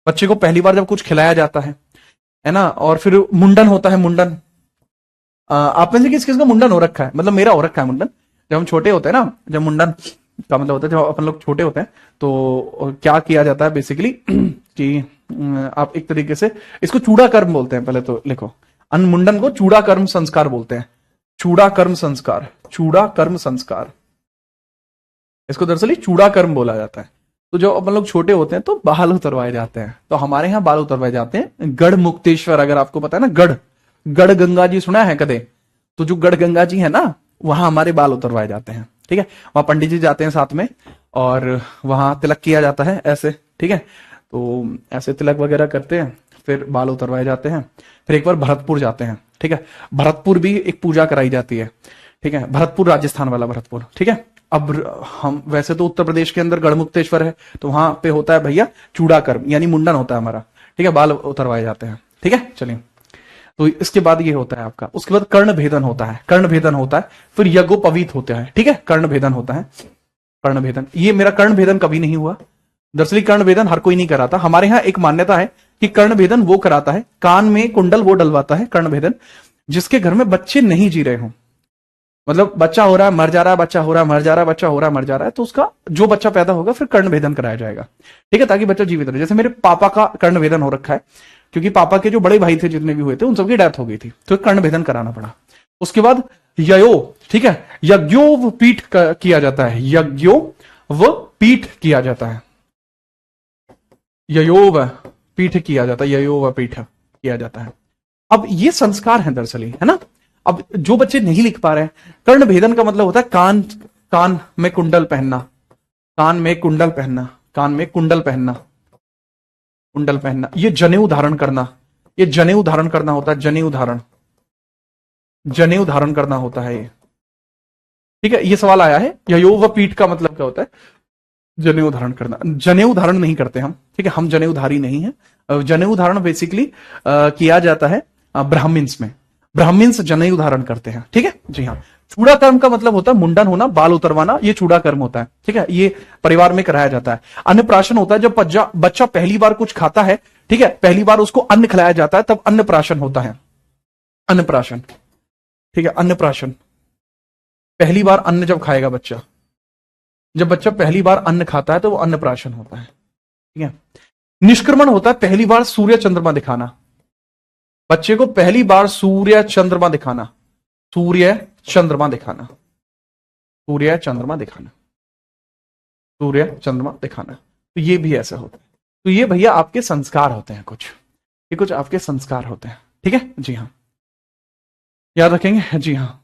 बच्चे को पहली बार जब कुछ खिलाया जाता है ना। और फिर मुंडन होता है, मुंडन। आप में से किस किस का मुंडन हो रखा है? मतलब मेरा हो रखा है मुंडन। जब हम छोटे होते हैं ना, जब मुंडन का मतलब होता है जब अपन लोग छोटे होते हैं तो क्या किया जाता है बेसिकली कि आप एक तरीके से इसको चूड़ा कर्म बोलते हैं। पहले तो लिखो, मुंडन को चूड़ा कर्म संस्कार बोलते हैं, चूड़ा कर्म संस्कार, चूड़ा कर्म संस्कार, इसको दरअसल चूड़ा कर्म बोला जाता है। तो जब अपन लोग छोटे होते हैं तो बाल उतरवाए जाते हैं, तो हमारे यहाँ बाल उतरवाए जाते हैं गढ़ मुक्तेश्वर, अगर आपको पता है ना, गढ़, गढ़ गंगा जी सुना है कदे? तो जो गढ़ गंगा जी है ना, वहां हमारे बाल उतरवाए जाते हैं, ठीक है। वहां पंडित जी जाते हैं साथ में और वहां तिलक किया जाता है ऐसे, ठीक है। तो ऐसे तिलक वगैरह करते हैं, फिर बाल उतरवाए जाते हैं। फिर एक बार भरतपुर जाते हैं, ठीक है। भरतपुर भी एक पूजा कराई जाती है, ठीक है। भरतपुर राजस्थान वाला भरतपुर, ठीक है। अब हम वैसे तो उत्तर प्रदेश के अंदर गढ़मुक्तेश्वर है, तो वहां पे होता है भैया चूड़ा कर्म, यानी मुंडन होता है हमारा, ठीक है। बाल उतरवाए जाते हैं, ठीक है। चलिए, तो इसके बाद ये होता है आपका, उसके बाद कर्ण भेदन होता है, कर्ण भेदन होता है। फिर यज्ञोपवीत होता है, ठीक है। कर्ण भेदन होता है, कर्ण भेदन। ये मेरा कर्ण भेदन कभी नहीं हुआ। दरअसल कर्ण भेदन हर कोई नहीं कराता। हमारे यहाँ एक मान्यता है कि कर्ण भेदन वो कराता है, कान में कुंडल वो डलवाता है, कर्ण भेदन, जिसके घर में बच्चे नहीं जी रहे हों। मतलब बच्चा हो रहा है मर जा रहा है, बच्चा हो रहा है मर जा रहा है, बच्चा हो रहा है मर जा रहा है, तो उसका जो बच्चा पैदा होगा फिर कर्ण भेदन कराया जाएगा, ठीक है, ताकि बच्चा जीवित रहे। जैसे मेरे पापा का कर्ण भेदन हो रखा है, क्योंकि पापा के जो बड़े भाई थे जितने भी हुए थे उन सबकी डेथ हो गई थी, तो कर्ण भेदन कराना पड़ा। उसके बाद ययो, ठीक है, यज्ञो पीठ किया जाता है, यज्ञो व पीठ किया जाता है, ययोव पीठ किया जाता है, ययोव पीठ किया जाता है। अब ये संस्कार है दरअसल, है ना। अब जो बच्चे नहीं लिख पा रहे हैं, कर्ण भेदन का मतलब होता है कान, कान में कुंडल पहनना, कान में कुंडल पहनना, कान में कुंडल पहनना, कुंडल पहनना। ये जनेऊ धारण करना, ये जनेऊ धारण करना होता है, जनेऊ धारण, जनेऊ धारण करना होता है ये, ठीक है। ये सवाल आया है, ययोव पीठ का मतलब क्या होता है? जनेऊ धारण करना। जनेऊ धारण नहीं करते हम, ठीक है, हम जनेऊधारी नहीं है। जनेऊ धारण बेसिकली किया जाता है ब्राह्मिन्स में, ब्राह्मिन्स जनेऊ धारण करते हैं, ठीक है। जी हाँ। चूड़ा कर्म का मतलब होता है मुंडन होना, बाल उतरवाना, ये चूड़ा कर्म होता है, ठीक है। ये परिवार में कराया जाता है। अन्नप्राशन होता है जब बच्चा पहली बार कुछ खाता है, ठीक है, पहली बार उसको अन्न खिलाया जाता है, तब अन्नप्राशन होता है, अन्नप्राशन, ठीक है, अन्नप्राशन। पहली बार अन्न जब खाएगा बच्चा, जब बच्चा पहली बार अन्न खाता है तो वो अन्नप्राशन होता है, ठीक है। निष्क्रमण होता है पहली बार सूर्य चंद्रमा दिखाना, बच्चे को पहली बार सूर्य चंद्रमा दिखाना, सूर्य चंद्रमा दिखाना, सूर्य चंद्रमा दिखाना, सूर्य चंद्रमा दिखाना। तो ये भी ऐसा होता है। तो ये भैया आपके संस्कार होते हैं कुछ, ये कुछ आपके संस्कार होते हैं, ठीक है। जी हाँ, याद रखेंगे, जी हाँ।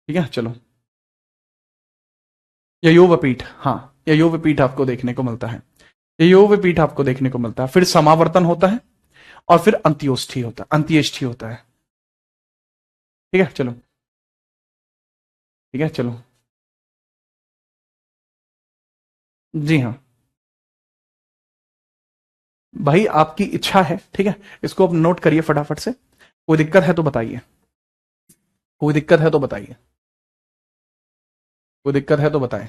ठीक है, चलो। ययोवपीठ, हाँ, ययोवपीठ आपको देखने को मिलता है, ययोवपीठ आपको देखने को मिलता है। फिर समावर्तन होता है और फिर अंत्योष्ठी होता है, अंत्येष्ठी होता है। ठीक है चलो, ठीक है चलो, जी हाँ भाई, आपकी इच्छा है, ठीक है, इसको अब नोट करिए फटाफट से। कोई दिक्कत है तो बताइए, कोई दिक्कत है तो बताइए, कोई दिक्कत है तो बताएं।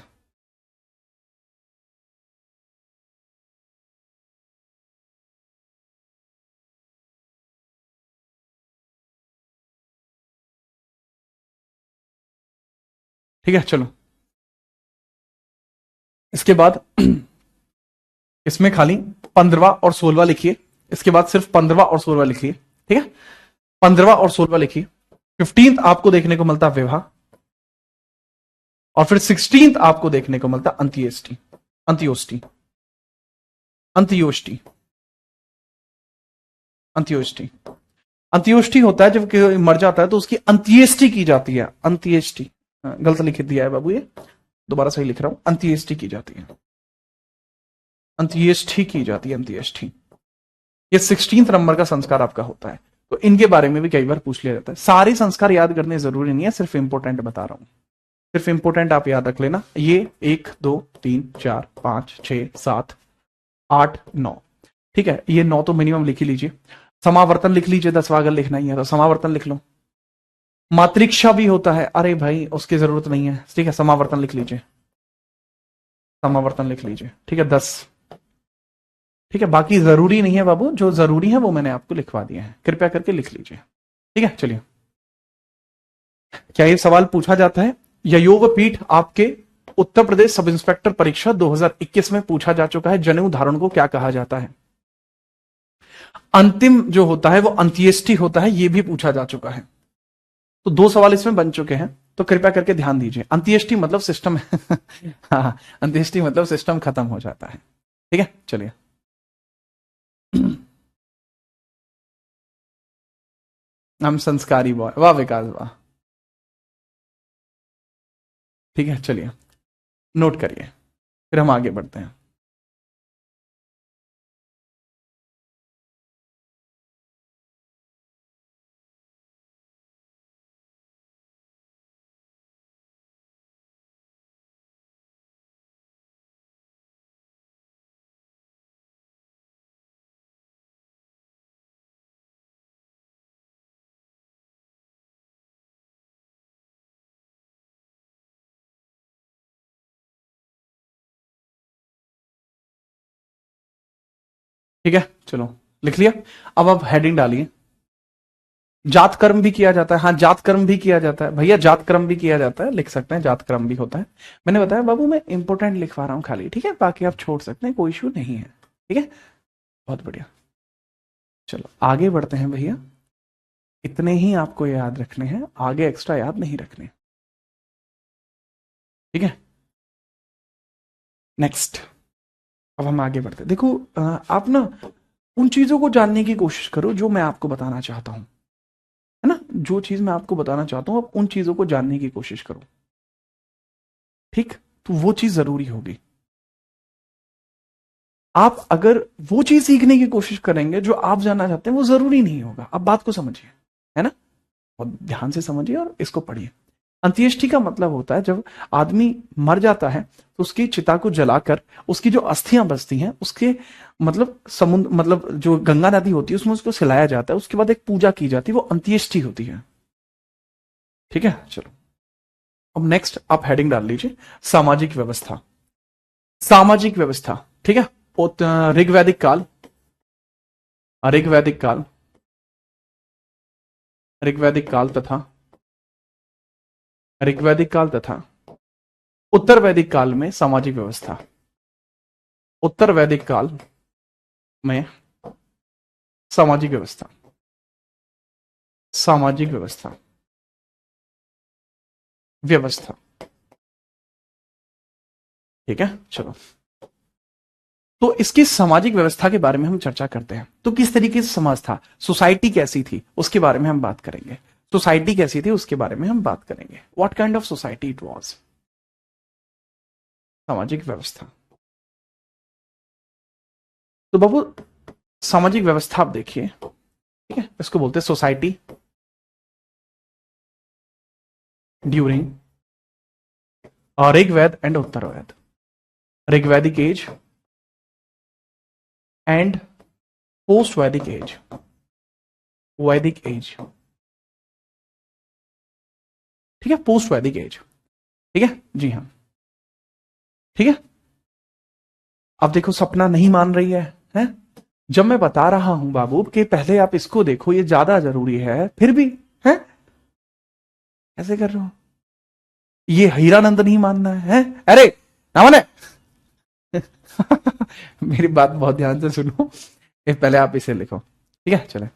ठीक है चलो, इसके बाद इसमें खाली 15वां और 16वां लिखिए, इसके बाद सिर्फ 15वां और 16वां लिखिए, ठीक है, 15वां और 16वां लिखिए। 15th आपको देखने को मिलता विवाह, और फिर 16th आपको देखने को मिलता अंत्येष्टि, अंत्योष्टि, अंत्योष्टि, अंत्योष्टि। अंत्योष्टि होता है जब कोई मर जाता है तो उसकी अंत्येष्टि की जाती है, अंत्येष्टि। गलत लिख दिया है बाबू, ये दोबारा सही लिख रहा हूं, अंत्येष्टि की जाती है, अंत्येष्टि की जाती है, अंत्येष्टि। ये 16th नंबर का संस्कार आपका होता है। तो इनके बारे में भी कई बार पूछ लिया जाता है। सारे संस्कार याद करने जरूरी नहीं है, सिर्फ इंपोर्टेंट बता रहा हूं, सिर्फ इंपोर्टेंट आप याद रख लेना। ये 1 2 3 4 5 6 7 8 9, ठीक है, ये 9 तो मिनिमम लिख ही लीजिए। समावर्तन लिख लीजिए, 10वां अगर लिखना ही है तो समावर्तन लिख लो। मातृक्षा भी होता है, अरे भाई उसकी जरूरत नहीं है, ठीक है, समावर्तन लिख लीजिए, समावर्तन लिख लीजिए, ठीक है, 10। ठीक है, बाकी जरूरी नहीं है बाबू, जो जरूरी है वो मैंने आपको लिखवा दिया है, कृपया करके लिख लीजिए। ठीक है चलिए, क्या ये सवाल पूछा जाता है? ययोवपीठ आपके उत्तर प्रदेश सब इंस्पेक्टर परीक्षा 2021 में पूछा जा चुका है। जनेऊ धारण को क्या कहा जाता है? अंतिम जो होता है वो अंत्येष्टि होता है, ये भी पूछा जा चुका है। तो 2 सवाल इसमें बन चुके हैं, तो कृपया करके ध्यान दीजिए। अंत्येष्टि मतलब सिस्टम हाँ, अंत्येष्टि मतलब सिस्टम खत्म हो जाता है। ठीक है चलिए हम संस्कारी बॉय, वाह विकास वाह। ठीक है चलिए, नोट करिए, फिर हम आगे बढ़ते हैं। ठीक है चलो, लिख लिया। अब आप हेडिंग डालिए। जात कर्म भी किया जाता है, हाँ जात कर्म भी किया जाता है भैया, जात कर्म भी किया जाता है, लिख सकते हैं, जात कर्म भी होता है। मैंने बताया बाबू, मैं इंपोर्टेंट लिखवा रहा हूं खाली, ठीक है, बाकी आप छोड़ सकते हैं, कोई इश्यू नहीं है। ठीक है, बहुत बढ़िया। चलो आगे बढ़ते हैं भैया, इतने ही आपको याद रखने हैं, आगे एक्स्ट्रा याद नहीं रखने। ठीक है, नेक्स्ट। अब हम आगे बढ़ते हैं। देखो आप ना उन चीजों को जानने की कोशिश करो जो मैं आपको बताना चाहता हूं, है ना, जो चीज मैं आपको बताना चाहता हूं आप उन चीजों को जानने की कोशिश करो। ठीक, तो वो चीज जरूरी होगी। आप अगर वो चीज सीखने की कोशिश करेंगे जो आप जानना चाहते हैं, वो जरूरी नहीं होगा। आप बात को समझिए, है ना, और ध्यान से समझिए और इसको पढ़िए। अंत्येष्टि का मतलब होता है जब आदमी मर जाता है तो उसकी चिता को जलाकर उसकी जो अस्थियां बचती हैं उसके मतलब समुद्र, मतलब जो गंगा नदी होती है उसमें उसको सिलाया जाता है, उसके बाद एक पूजा की जाती है, वो अंत्येष्टि होती है। ठीक है चलो, अब नेक्स्ट आप हेडिंग डाल लीजिए, सामाजिक व्यवस्था। सामाजिक व्यवस्था, ठीक है, ऋग्वैदिक काल, ऋग्वैदिक काल, ऋग्वैदिक काल तथा ऋग्वैदिक काल तथा उत्तर वैदिक काल में सामाजिक व्यवस्था, उत्तर वैदिक काल में सामाजिक व्यवस्था, सामाजिक व्यवस्था, व्यवस्था। ठीक है चलो, तो इसकी सामाजिक व्यवस्था के बारे में हम चर्चा करते हैं। तो किस तरीके से समाज था, सोसाइटी कैसी थी, उसके बारे में हम बात करेंगे। सोसाइटी कैसी थी उसके बारे में हम बात करेंगे, what kind of society it was. सामाजिक व्यवस्था। तो बाबू सामाजिक व्यवस्था आप देखिए, ठीक है, इसको बोलते हैं society during Rigveda and Uttarveda, Rigvedic age and post Vedic age, Vedic age, ठीक है, पोस्ट वैदिक एज, ठीक है जी हाँ, ठीक है। अब देखो सपना नहीं मान रही है? जब मैं बता रहा हूं बाबू कि पहले आप इसको देखो, ये ज्यादा जरूरी है, फिर भी है ऐसे कर रहे हो। ये हीरानंद नहीं मानना है? अरे ना माने मेरी बात बहुत ध्यान से सुनो, पहले आप इसे लिखो, ठीक है। चले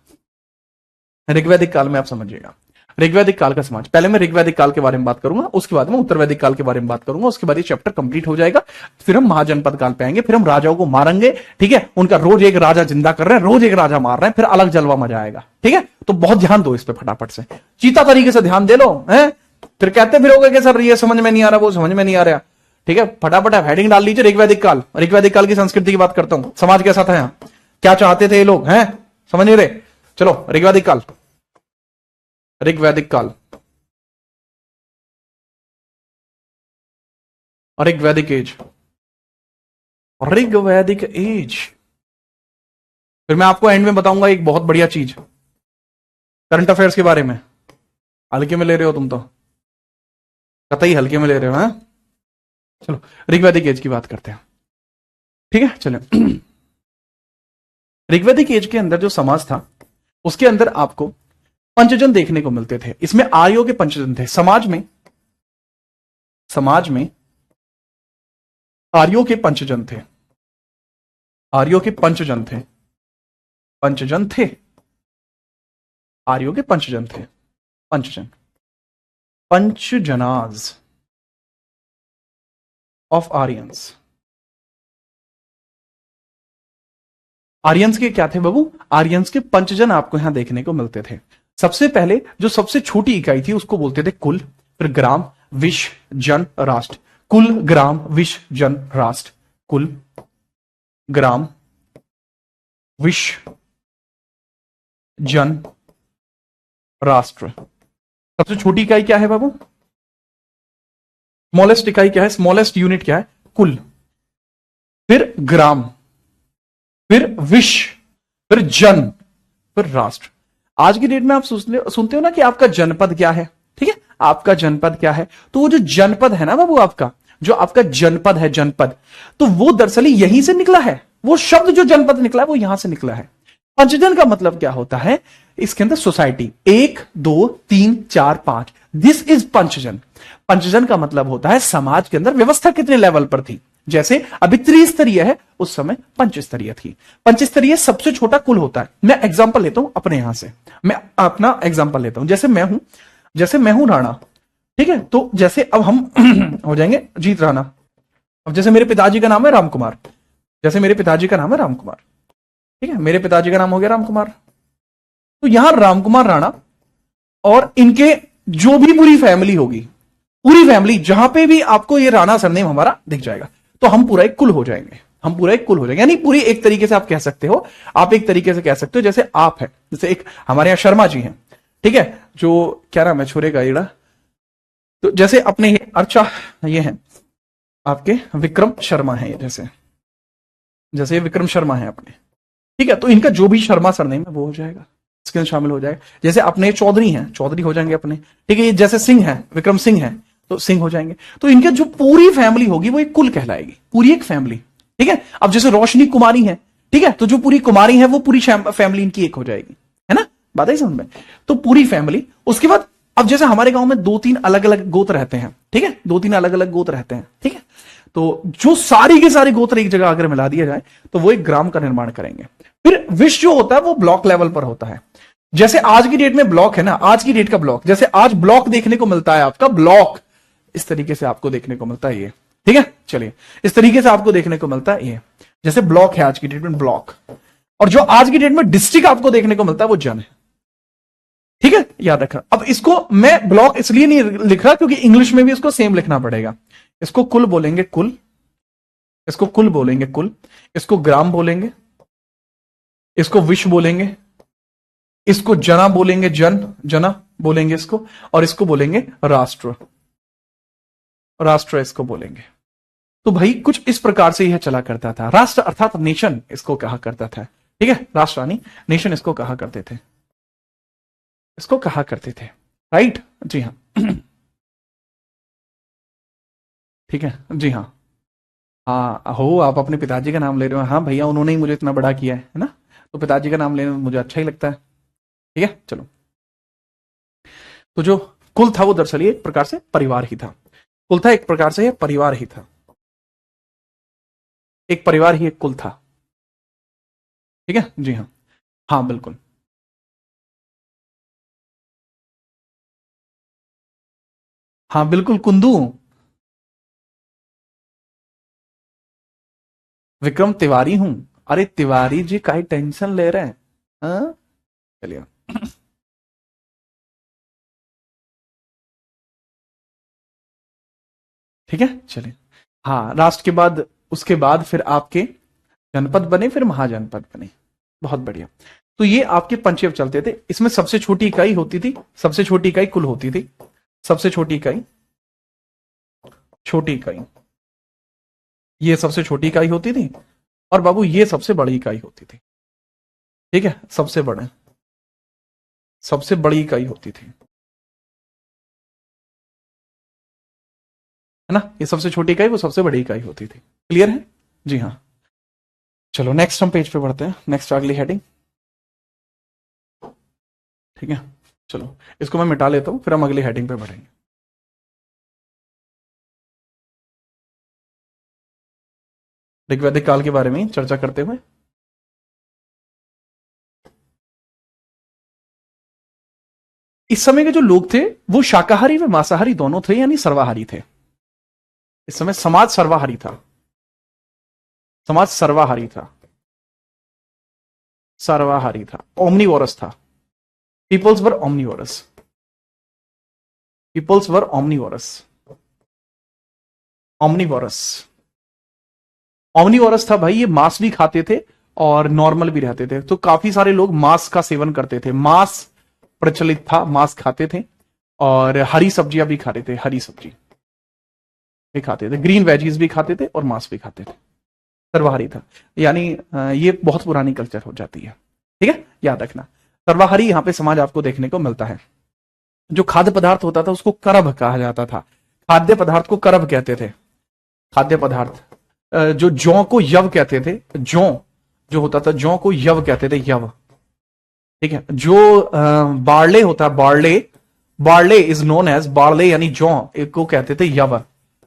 ऋग्वैदिक काल में आप समझिएगा, ऋग्वैदिक काल का समाज। पहले मैं ऋग्वैदिक काल के बारे में बात करूंगा, उसके बाद मैं उत्तर वैदिक काल के बारे में बात करूंगा, उसके बाद ये चैप्टर कंप्लीट हो जाएगा। फिर हम महाजनपद काल पे आएंगे, फिर हम राजाओं को मारेंगे, ठीक है। उनका रोज एक राजा जिंदा कर रहे हैं, रोज एक राजा मार रहे हैं, फिर अलग जलवा मजा आएगा, ठीक है। तो बहुत ध्यान दो इस पे, फटाफट से चीता तरीके से ध्यान दे लो, है फिर कहते फिरोगे कि सर ये समझ में नहीं आ रहा, वो समझ में नहीं आ रहा, ठीक है। फटाफट आप हेडिंग डाल लीजिए, ऋग्वैदिक काल। ऋग्वैदिक काल की संस्कृति की बात करता हूं, समाज कैसा था यहाँ, क्या चाहते थे ये लोग, हैं समझ नहीं रहे। चलो ऋग्वैदिक काल, ऋग्वैदिक काल, ऋग्वैदिक एज, ऋग्वैदिक एज। फिर मैं आपको एंड में बताऊंगा एक बहुत बढ़िया चीज करंट अफेयर्स के बारे में। हल्के में ले रहे हो तुम तो, कतई हल्के में ले रहे हो, हैं? चलो ऋग्वैदिक एज की बात करते हैं, ठीक है। चलो ऋग्वैदिक एज के अंदर जो समाज था, उसके अंदर आपको पंचजन देखने को मिलते थे। इसमें आर्यों के पंचजन थे समाज में, समाज में आर्यों के पंचजन थे, आर्यों के पंचजन थे, पंचजन थे, आर्यों के पंचजन थे, पंचजन, पंचजनाज ऑफ आर्यंस। आर्यंस के क्या थे बाबू? आर्यंस के पंचजन आपको यहां देखने को मिलते थे। सबसे पहले जो सबसे छोटी इकाई थी उसको बोलते थे कुल, फिर ग्राम, विश, जन, राष्ट्र। कुल, ग्राम, विश, जन, राष्ट्र। कुल, ग्राम, विश, जन, राष्ट्र। सबसे छोटी इकाई क्या है बाबू? स्मॉलेस्ट इकाई क्या है? स्मॉलेस्ट यूनिट क्या है? कुल, फिर ग्राम, फिर विश, फिर जन, फिर राष्ट्र। आज की डेट में आप सुनते हो ना कि आपका जनपद क्या है, ठीक है, आपका जनपद क्या है। तो वो जो जनपद है ना बाबू, आपका जो आपका जनपद है, जनपद, तो वो दरअसल यहीं से निकला है। वो शब्द जो जनपद निकला है वो यहां से निकला है। पंचजन का मतलब क्या होता है? इसके अंदर सोसाइटी 1 2 3 4 5, दिस इज पंचजन। पंचजन का मतलब होता है समाज के अंदर व्यवस्था कितने लेवल पर थी। जैसे अभी त्रिस्तरीय है, उस समय पंचस्तरीय थी। पंचस्तरीय सबसे छोटा कुल होता है। मैं एग्जांपल लेता हूं अपने यहां से, मैं अपना एग्जांपल लेता हूं। जैसे मैं हूं राणा, ठीक है। तो जैसे अब हम हो जाएंगे जीत राणा। अब जैसे मेरे पिताजी का नाम है रामकुमार, जैसे मेरे पिताजी का नाम है रामकुमार, ठीक है, मेरे पिताजी का नाम हो गया रामकुमार। तो यहां रामकुमार राणा और इनके जो भी पूरी फैमिली होगी, पूरी फैमिली जहां पे भी आपको ये राणा सरनेम हमारा दिख जाएगा, तो हम पूरा एक कुल हो जाएंगे, हम पूरा एक कुल हो जाएंगे। यानी पूरी एक तरीके से आप कह सकते हो, आप एक तरीके से कह सकते हो जैसे आप है, जैसे एक हमारे यहां शर्मा जी हैं, ठीक है, जो क्या नाम है छोरे का येड़ा, तो जैसे अपने ये अर्चा ये है आपके विक्रम शर्मा है, जैसे विक्रम शर्मा है अपने, ठीक है। तो इनका जो भी शर्मा सरनेम है वो हो जाएगा, इसके अंदर शामिल हो जाएगा। जैसे अपने चौधरी हैं, चौधरी हो जाएंगे अपने, ठीक है। ये जैसे सिंह है, विक्रम सिंह है, तो सिंह हो जाएंगे। तो इनके जो पूरी फैमिली होगी वो एक कुल कहलाएगी, पूरी एक फैमिली, ठीक है। अब जैसे रोशनी कुमारी है, ठीक है, तो जो पूरी कुमारी है वो पूरी फैमिली इनकी एक हो जाएगी, है ना, बात है समझ में। तो पूरी फैमिली। उसके बाद अब जैसे हमारे गांव में 2-3 अलग अलग गोत्र रहते हैं, ठीक है, 2-3 अलग अलग गोत्र रहते हैं, ठीक है। तो जो सारी के सारे गोत्र एक जगह अगर मिला दिया जाए तो वो एक ग्राम का निर्माण करेंगे। फिर विश्व जो होता है वो ब्लॉक लेवल पर होता है। जैसे आज की डेट में ब्लॉक है ना, आज की डेट का ब्लॉक, जैसे आज ब्लॉक देखने को मिलता है आपका, ब्लॉक इस तरीके से आपको देखने को मिलता है ये, ठीक है। चलिए इस तरीके से आपको देखने को मिलता है ये, जैसे ब्लॉक है आज की डेट में ब्लॉक। और जो आज की डेट में डिस्ट्रिक्ट आपको देखने को मिलता है वो जन है, ठीक है, याद रखना। अब इसको मैं ब्लॉक इसलिए नहीं लिख रहा क्योंकि इंग्लिश में भी इसको सेम लिखना पड़ेगा। इसको कुल बोलेंगे, कुल, इसको कुल बोलेंगे, कुल। इसको ग्राम बोलेंगे, इसको विश्व बोलेंगे, इसको जना बोलेंगे, जना बोलेंगे इसको, और इसको बोलेंगे राष्ट्र, राष्ट्र इसको बोलेंगे। तो भाई कुछ इस प्रकार से यह चला करता था। राष्ट्र अर्थात नेशन इसको कहा करता था, ठीक है, राष्ट्र यानी नेशन इसको कहा करते थे, इसको कहा करते थे, राइट, जी हाँ। ठीक है, जी हाँ। हाँ हो, आप अपने पिताजी का नाम ले रहे हो, हाँ भैया उन्होंने ही मुझे इतना बड़ा किया है ना, तो पिताजी का नाम लेने में मुझे अच्छा ही लगता है, ठीक है। चलो, तो जो कुल था वो दरअसल एक प्रकार से परिवार ही था। कुल था एक प्रकार से, ये परिवार ही था, एक परिवार ही एक कुल था, ठीक है, जी हाँ। हाँ बिल्कुल। हाँ बिल्कुल, कुंदू। विक्रम तिवारी हूं। अरे तिवारी जी काहे टेंशन ले रहे हैं, हाँ? चलिए, ठीक है, चलिए। हाँ, राष्ट्र के बाद, उसके बाद फिर आपके जनपद बने, फिर महाजनपद बने, बहुत बढ़िया। तो ये आपके पंचेव चलते थे। इसमें सबसे छोटी इकाई होती थी, सबसे छोटी इकाई कुल होती थी, सबसे छोटी इकाई, छोटी इकाई, ये सबसे छोटी इकाई होती थी, और बाबू ये सबसे बड़ी इकाई होती थी, ठीक है, सबसे बड़े, सबसे बड़ी इकाई होती थी, है ना, ये सबसे छोटी इकाई वो सबसे बड़ी इकाई होती थी। क्लियर है, जी हाँ। चलो नेक्स्ट हम पेज पे बढ़ते हैं, नेक्स्ट अगली हेडिंग, ठीक है। चलो इसको मैं मिटा लेता हूं, फिर हम अगली हेडिंग पे बढ़ेंगे। ऋग्वैदिक काल के बारे में चर्चा करते हुए, इस समय के जो लोग थे वो शाकाहारी व मांसाहारी दोनों थे, यानी सर्वाहारी थे। इस समय समाज सर्वाहारी था, समाज सर्वाहारी था, सर्वाहारी था, ओमनीवोरस था। पीपल्स वर ओमनीवोरस, पीपल्स वर ओमनीवोरस, ओमनीवोरस, ओमनीवोरस था भाई। ये मांस भी खाते थे और नॉर्मल भी रहते थे, तो काफी सारे लोग मांस का सेवन करते थे, मांस प्रचलित था, मांस खाते थे, और हरी सब्जियां भी खाते थे, हरी सब्जी भी खाते थे, ग्रीन वेजीज भी खाते थे और मांस भी खाते थे, सर्वाहारी था। यानी ये बहुत पुरानी कल्चर हो जाती है, ठीक है, याद रखना। सर्वाहारी यहाँ पे समाज आपको देखने को मिलता है। जो खाद्य पदार्थ होता था उसको करभ कहा जाता था, खाद्य पदार्थ को करभ कहते थे, खाद्य पदार्थ। जो जौ को यव कहते थे, जौ जो होता था, जौ को यव कहते थे, यव, ठीक है। जो बार्ले होता है, barley, barley is known as, barley यानी जौ को कहते थे यव,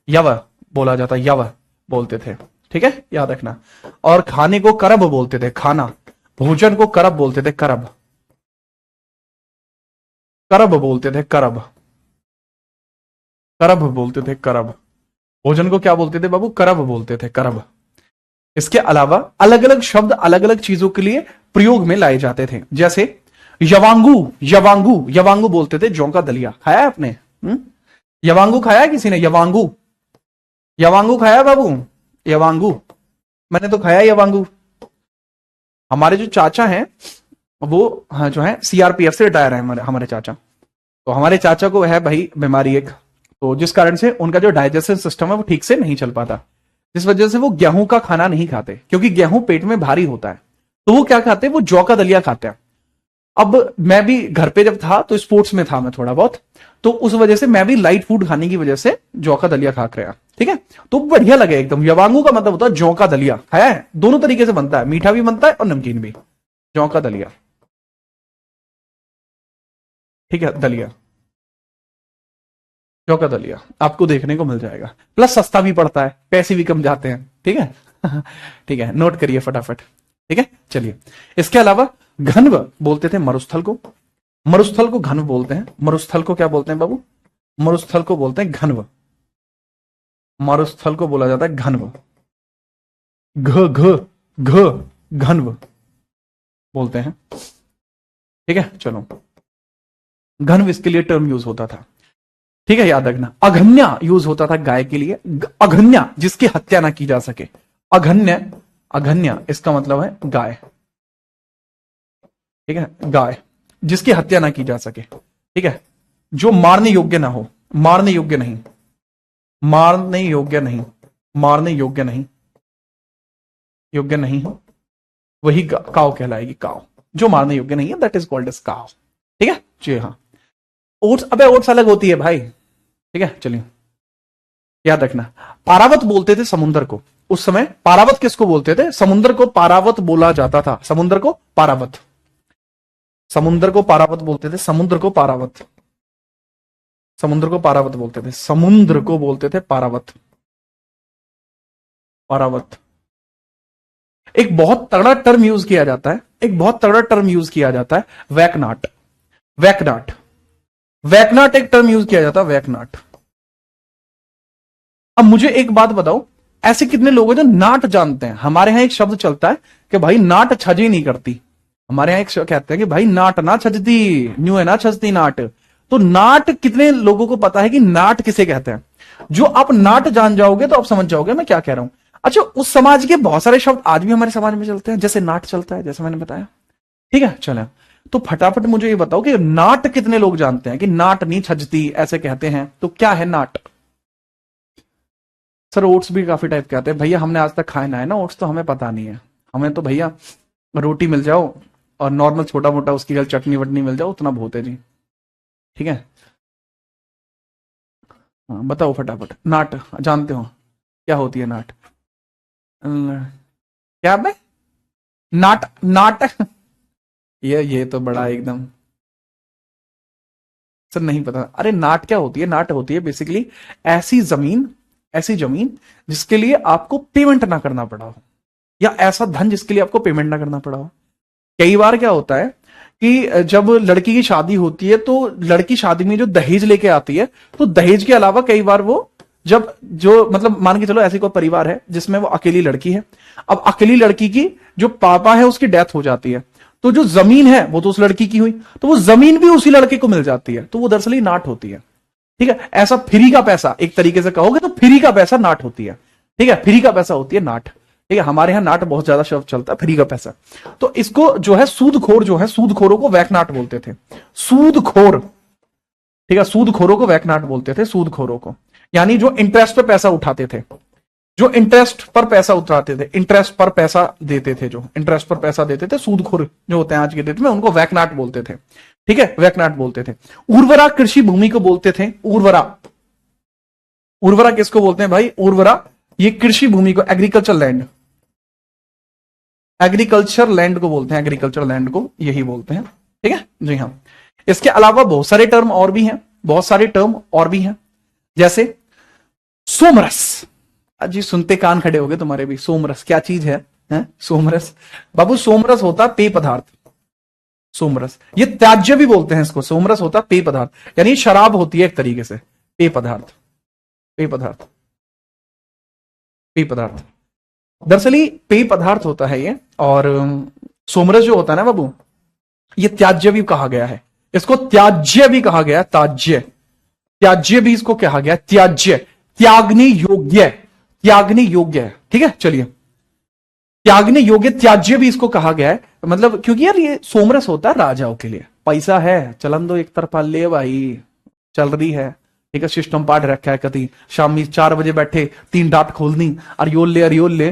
यव बोला जाता, यव बोलते थे, ठीक है, याद रखना। और खाने को करब बोलते थे, खाना, भोजन को करब बोलते थे, करब, करब बोलते थे, करब, करब बोलते थे, करब। भोजन को क्या बोलते थे बाबू, करब बोलते थे, करब। इसके अलावा अलग अलग शब्द अलग अलग चीजों के लिए प्रयोग में लाए जाते थे, जैसे यवांगू, यवांगू, यवांगू बोलते थे, जौ का दलिया खाया है आपने, यवांगू खाया है किसी ने, यवांगू, यवांगू खाया बाबू, यवांगू, मैंने तो खाया यवांगू। हमारे जो चाचा हैं वो, हाँ, जो है सीआरपीएफ से रिटायर है हमारे हमारे चाचा। तो हमारे चाचा को है भाई बीमारी एक, तो जिस कारण से उनका जो डाइजेशन सिस्टम है वो ठीक से नहीं चल पाता, जिस वजह से वो गेहूं का खाना नहीं खाते, क्योंकि गेहूं पेट में भारी होता है। तो वो क्या खाते हैं, वो जौ का दलिया खाते हैं। अब मैं भी घर पे जब था तो स्पोर्ट्स में था मैं थोड़ा बहुत, तो उस वजह से मैं भी लाइट फूड खाने की वजह से जौ का दलिया खा कर, ठीक है। तो बढ़िया लगे एकदम। यवांगू का मतलब होता है जौ का दलिया, खाया है, दोनों तरीके से बनता है, मीठा भी बनता है और नमकीन भी, जौ का दलिया, ठीक है, दलिया, जौ का दलिया आपको देखने को मिल जाएगा। प्लस सस्ता भी पड़ता है, पैसे भी कम जाते हैं, ठीक है। ठीक है, नोट करिए फटाफट, ठीक है, चलिए। इसके अलावा घनव बोलते थे मरुस्थल को, मरुस्थल को घनव बोलते हैं, मरुस्थल को क्या बोलते हैं बाबू, मरुस्थल को बोलते हैं घनव, मरुस्थल को बोला जाता है घनव, घ घ घ घनव बोलते हैं, ठीक है। चलो, घनव इसके लिए टर्म यूज होता था, ठीक है, याद रखना। अघन्या यूज होता था गाय के लिए, अघन्या जिसकी हत्या ना की जा सके, अघन्य, अघन्य इसका मतलब है गाय, ठीक है, गाय जिसकी हत्या ना की जा सके, ठीक है, जो मारने योग्य ना हो, मारने योग्य नहीं, मारने योग्य नहीं, मारने योग्य नहीं, योग्य नहीं हो, वही काव कहलाएगी, काव जो मारने योग्य नहीं है, दैट इज कॉल्ड एज काव, ठीक है जी हाँ। ओट्स, अबे ओट्स अलग होती है भाई, ठीक है चलिए याद रखना। पारावत बोलते थे समुद्र को, उस समय पारावत किसको बोलते थे, समुद्र को पारावत बोला जाता था, समुद्र को पारावत, समुद्र को पारावत बोलते थे, समुद्र को पारावत, समुद्र को पारावत बोलते थे, समुद्र को बोलते थे पारावत, पारावत। एक बहुत तगड़ा टर्म यूज किया जाता है, एक बहुत तगड़ा टर्म यूज किया जाता है, वैकनाट, वैकनाट, वैकनाट एक टर्म यूज किया जाता है, वैकनाट। अब मुझे एक बात बताओ, ऐसे कितने लोग हैं जो नाट जानते हैं? हमारे यहां एक शब्द चलता है कि भाई नाट छजी नहीं करती, हमारे यहां एक कहते हैं कि भाई नाट ना छजती, न्यू है ना छजती नाट। तो नाट कितने लोगों को पता है कि नाट किसे कहते हैं? जो आप नाट जान जाओगे तो आप समझ जाओगे मैं क्या कह रहा हूं। अच्छा, उस समाज के बहुत सारे शब्द आज भी हमारे समाज में चलते हैं, जैसे नाट चलता है, जैसे मैंने बताया, ठीक है चले। तो फटाफट मुझे ये बताओ कि नाट कितने लोग जानते हैं कि नाट नहीं छजती ऐसे कहते हैं, तो क्या है नाट? सर ओट्स भी काफी टाइप के आते हैं भैया, हमने आज तक खाए ना है ना ओट्स, तो हमें पता नहीं है। हमें तो भैया रोटी मिल जाओ और नॉर्मल छोटा मोटा उसकी जल चटनी वटनी मिल जाओ, उतना बहुत है जी, ठीक है। हाँ बताओ फटाफट, नाट जानते हो क्या होती है नाट? क्या बे? नाट, नाट ये तो बड़ा एकदम सर नहीं पता। अरे नाट क्या होती है? नाट होती है बेसिकली ऐसी जमीन, ऐसी जमीन जिसके लिए आपको पेमेंट ना करना पड़ा हो, या ऐसा धन जिसके लिए आपको पेमेंट ना करना पड़ा हो। कई बार क्या होता है कि जब लड़की की शादी होती है तो लड़की शादी में जो दहेज लेके आती है, तो दहेज के अलावा कई बार वो जब जो मतलब मान के चलो ऐसी कोई परिवार है जिसमें वो अकेली लड़की है, अब अकेली लड़की की जो पापा है उसकी डेथ हो जाती है, तो जो जमीन है वो तो उस लड़की की हुई, तो वो जमीन भी उसी लड़के को मिल जाती है, तो वो दरअसल ही नाट होती है, ठीक है। ऐसा फ्री का पैसा, एक तरीके से कहोगे तो फ्री का पैसा नाट होती है, ठीक है, फ्री का पैसा होती है नाट, ठीक है। हमारे यहां नाट बहुत ज्यादा शब्द चलता है, फ्री का पैसा। तो इसको जो है सूदखोर, जो है सूदखोरों को वैकनाट बोलते थे, सूदखोर, ठीक है, सूदखोरों को वैकनाट बोलते थे, सूदखोरों को, यानी जो इंटरेस्ट पे पैसा उठाते थे, जो इंटरेस्ट पर पैसा उठाते थे, इंटरेस्ट पर पैसा देते थे, जो इंटरेस्ट पर पैसा देते थे, सूदखोर जो होते हैं आज के डेट में, उनको वैकनाट बोलते थे, ठीक है, वैकनाट बोलते थे। उर्वरा कृषि भूमि को बोलते थे, उर्वरा, उर्वरा किसको बोलते हैं भाई? उर्वरा ये कृषि भूमि को, एग्रीकल्चर लैंड, एग्रीकल्चर लैंड को बोलते हैं, एग्रीकल्चर लैंड को यही बोलते हैं, ठीक है जी हाँ। इसके अलावा बहुत सारे टर्म और भी हैं, बहुत सारे टर्म और भी हैं, जैसे सोमरस। जी सुनते कान खड़े हो गए तुम्हारे भी, सोमरस क्या चीज है, सोमरस बाबू, सोमरस होता पेय पदार्थ, सोमरस ये त्याज्य भी बोलते हैं इसको, सोमरस होता पेय पदार्थ, यानी शराब होती है एक तरीके से, पेय पदार्थ, पेय पदार्थ, पेय पदार्थ, दरअसल पेय पदार्थ होता है ये। और सोमरस जो होता है ना बाबू, ये त्याज्य भी कहा गया है, इसको त्याज्य भी कहा गया, त्याज्य, त्याज्य भी इसको कहा गया, त्याज्य, त्यागने योग्य, त्यागने योग्य है, ठीक है चलिए, त्यागने योग्य, त्याज्य भी इसको कहा गया है, मतलब क्योंकि यार ये सोमरस होता है राजाओं के लिए, पैसा है चलन दो एक तरफा ले भाई, चल रही है, ठीक है, सिस्टम पाठ रखा है, कभी शाम में 4 बजे बैठे 3 डाट खोलनी, अरियोल ले अरियोल ले,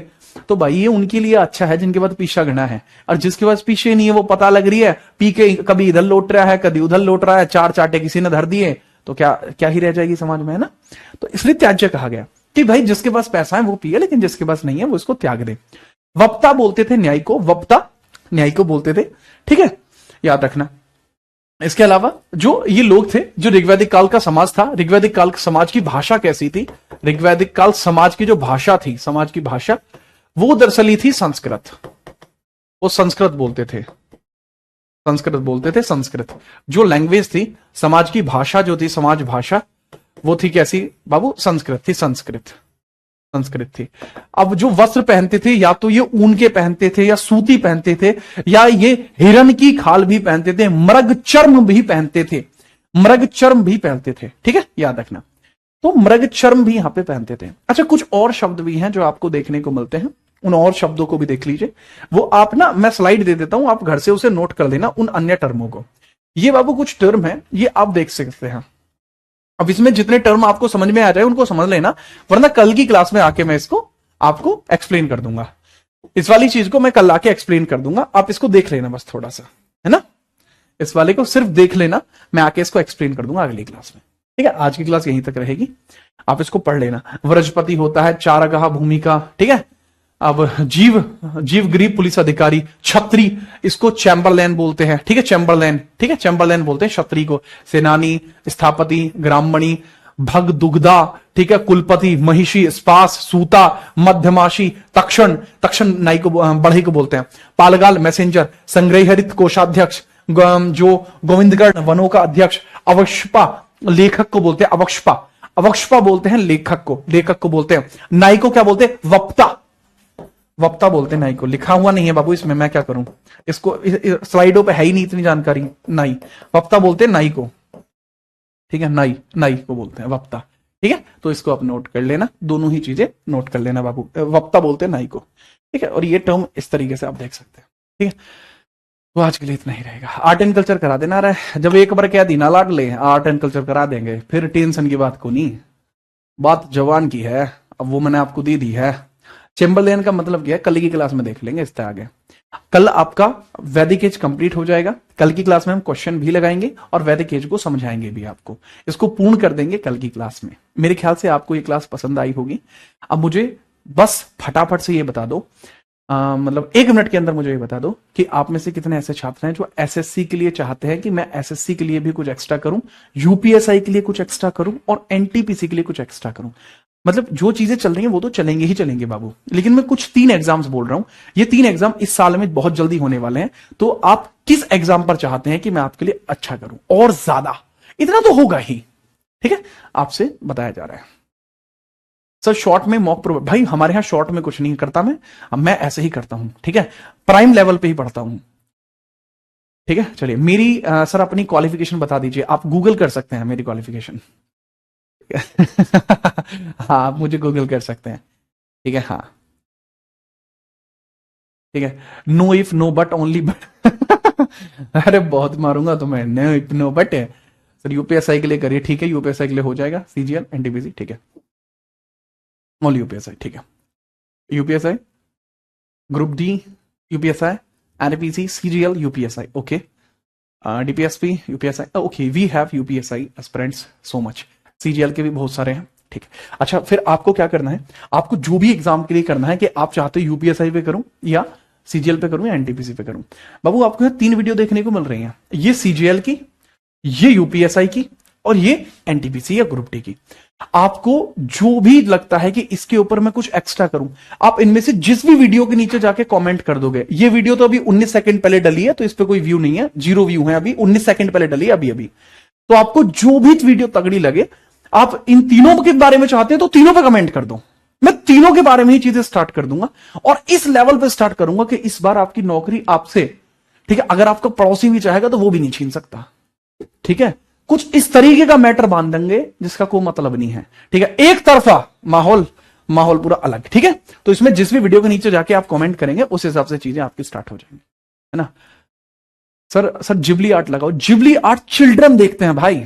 तो भाई ये उनके लिए अच्छा है जिनके पास पीछा घना है, और जिसके पास पीछे नहीं है वो पता लग रही है पी के कभी इधर लौट रहा है कभी उधर लौट रहा है, 4 चाटे किसी ने धर दिए, तो क्या क्या ही रह जाएगी समाज में, है ना। तो इसलिए त्याज्य कहा गया कि भाई जिसके पास पैसा है वो पिए, लेकिन जिसके पास नहीं है वो इसको त्याग दे। वप्ता बोलते थे न्याय को, वप्ता न्याय को बोलते थे, ठीक है, याद रखना। इसके अलावा जो ये लोग थे, जो ऋग्वैदिक काल का समाज था, ऋग्वैदिक काल समाज की भाषा कैसी थी? ऋग्वैदिक काल समाज की जो भाषा थी, समाज की भाषा वो दरअसल थी संस्कृत, वो संस्कृत बोलते थे, संस्कृत बोलते थे, संस्कृत जो लैंग्वेज थी, समाज की भाषा जो थी, समाज भाषा वो थी कैसी बाबू? संस्कृत थी, संस्कृत, संस्कृत थी। अब जो वस्त्र पहनते थे, या तो ये ऊन के पहनते थे, या सूती पहनते थे, या ये हिरन की खाल भी पहनते थे, मृग चर्म भी पहनते थे, मृग चर्म भी पहनते थे, ठीक है, याद रखना। तो मृग चर्म भी यहां पे पहनते थे। अच्छा, कुछ और शब्द भी हैं जो आपको देखने को मिलते हैं, उन और शब्दों को भी देख लीजिए। वो आप ना, मैं स्लाइड दे देता हूं, आप घर से उसे नोट कर लेना उन अन्य टर्मों को। ये बाबू कुछ टर्म है, ये आप देख सकते हैं। अब इसमें जितने टर्म आपको समझ में आ जाए उनको समझ लेना, वरना कल की क्लास में आके मैं इसको आपको एक्सप्लेन कर दूंगा। इस वाली चीज को मैं कल आके एक्सप्लेन कर दूंगा, आप इसको देख लेना बस थोड़ा सा, है ना। इस वाले को सिर्फ देख लेना, मैं आके इसको एक्सप्लेन कर दूंगा अगली क्लास में। ठीक है, आज की क्लास यहीं तक रहेगी, आप इसको पढ़ लेना। व्रजपति होता है चारागाह भूमिका, ठीक है। अब जीव गरीब पुलिस अधिकारी, छत्री इसको चैम्बरलैन बोलते हैं, ठीक है, चैम्बरलैन, ठीक है, चैम्बरलैन बोलते हैं छत्री को। सेनानी, स्थपति, ग्रामणी, भग दुग्धा, ठीक है, कुलपति, महिषी, स्पास, सूता, मध्यमाशी, तक्षण, तक्षण नाई को बढ़ई को बोलते हैं। पालगाल मैसेंजर, संग्रहरित कोषाध्यक्ष, जो गोविंदगढ़ वनों का अध्यक्ष। अवक्षपा लेखक को बोलते हैं, अवक्षपा, अवक्षपा बोलते हैं लेखक को बोलते हैं। नाई को क्या बोलते हैं? वक्ता, वक्ता बोलते हैं नाई को। लिखा हुआ नहीं है बाबू इसमें, मैं क्या करूं, इसको स्लाइडों पे है ही नहीं इतनी जानकारी। नाई, वक्ता बोलते हैं नाई को, ठीक है, नाई, नाई को बोलते हैं वक्ता, ठीक है। तो इसको आप नोट कर लेना, दोनों ही चीजें नोट कर लेना बाबू। वक्ता बोलते हैं नाई को, ठीक है। और ये टर्म इस तरीके से आप देख सकते हैं, ठीक है। तो आज के लिए इतना ही रहेगा। आर्ट एंड कल्चर करा देना रहा, जब एक बार क्या दीना लाड ले, आर्ट एंड कल्चर करा देंगे, फिर टेंशन की बात को नहीं, बात जवान की है। अब वो मैंने आपको दे दी है। चैम्बरलैन का मतलब क्या है, कल की क्लास में देख लेंगे इससे आगे। कल आपका वैदिक एज कंप्लीट हो जाएगा। कल की क्लास में हम क्वेश्चन भी लगाएंगे और वैदिक एज को समझाएंगे भी आपको। इसको पूर्ण कर देंगे कल की क्लास में। मेरे ख्याल से आपको ये क्लास पसंद आई होगी। अब मुझे बस फटाफट से ये बता दो, मतलब 1 मिनट के अंदर मुझे ये बता दो कि आप में से कितने ऐसे छात्र हैं जो एसएससी के लिए चाहते हैं कि मैं एसएससी के लिए भी कुछ एक्स्ट्रा करूं, यूपीएसआई के लिए कुछ एक्स्ट्रा करूं और एनटीपीसी के लिए कुछ एक्स्ट्रा करूं। मतलब जो चीजें चल रही हैं वो तो चलेंगे ही चलेंगे बाबू, लेकिन मैं कुछ 3 एग्जाम्स बोल रहा हूं। ये 3 एग्जाम इस साल में बहुत जल्दी होने वाले हैं। तो आप किस एग्जाम पर चाहते हैं कि मैं आपके लिए अच्छा करूं और ज्यादा, इतना तो होगा ही, ठीक है, आपसे बताया जा रहा है। सर शॉर्ट में मॉक प्रो, भाई हमारे यहां शॉर्ट में कुछ नहीं करता मैं ऐसे ही करता हूं, ठीक है, प्राइम लेवल पे ही पढ़ता हूं, ठीक है। चलिए मेरी सर अपनी क्वालिफिकेशन बता दीजिए, आप गूगल कर सकते हैं मेरी क्वालिफिकेशन। हाँ आप मुझे गूगल कर सकते हैं, ठीक है, हाँ ठीक है। No if no but only but अरे बहुत मारूंगा तुम्हें, नो इफ नो बट है सर। यूपीएसआई के लिए करिए, ठीक है, यूपीएसआई के लिए हो जाएगा, सीजीएल एनटीपीसी, ठीक है, ओनली यूपीएसआई, ठीक है। UPSI group D, UPSI NTPC, CGL UPSI, okay, DPSP UPSI, okay, we have UPSI aspirants so much. CGL के भी बहुत सारे हैं, ठीक है। अच्छा फिर आपको क्या करना है, आपको जो भी एग्जाम के लिए करना है कि आप चाहते हो यूपीएसआई पे करूं या सीजीएल पे करूं या एनटीपीसी पे करूं, बाबू आपको यहां 3 वीडियो देखने को मिल रही हैं, ये सीजीएल की, ये यूपीएसआई की और ये एनटीपीसी या ग्रुप डी की। आपको जो भी लगता है कि इसके ऊपर मैं कुछ एक्स्ट्रा करूं, आप इनमें से जिस भी वीडियो के नीचे जाके कमेंट कर दोगे। ये वीडियो तो अभी 19 सेकंड पहले डली है, तो इस पे कोई व्यू नहीं है, 0 व्यू है अभी, 19 सेकंड पहले डली है अभी। तो आपको जो भी वीडियो तगड़ी लगे, आप इन तीनों के बारे में चाहते हैं तो तीनों पे कमेंट कर दो, मैं तीनों के बारे में ही चीजें स्टार्ट कर दूंगा और इस लेवल पे स्टार्ट करूंगा कि इस बार आपकी नौकरी आपसे, ठीक है, अगर आपका पड़ोसी भी चाहेगा तो वो भी नहीं छीन सकता, ठीक है। कुछ इस तरीके का मैटर बांध देंगे जिसका कोई मतलब नहीं है, ठीक है, एक तरफा माहौल पूरा अलग, ठीक है। तो इसमें जिस भी वीडियो के नीचे जाके आप कमेंट करेंगे उस हिसाब से चीजें आपकी स्टार्ट हो जाएंगी, है ना। सर जिबली आर्ट लगाओ, जिबली आर्ट चिल्ड्रन देखते हैं भाई,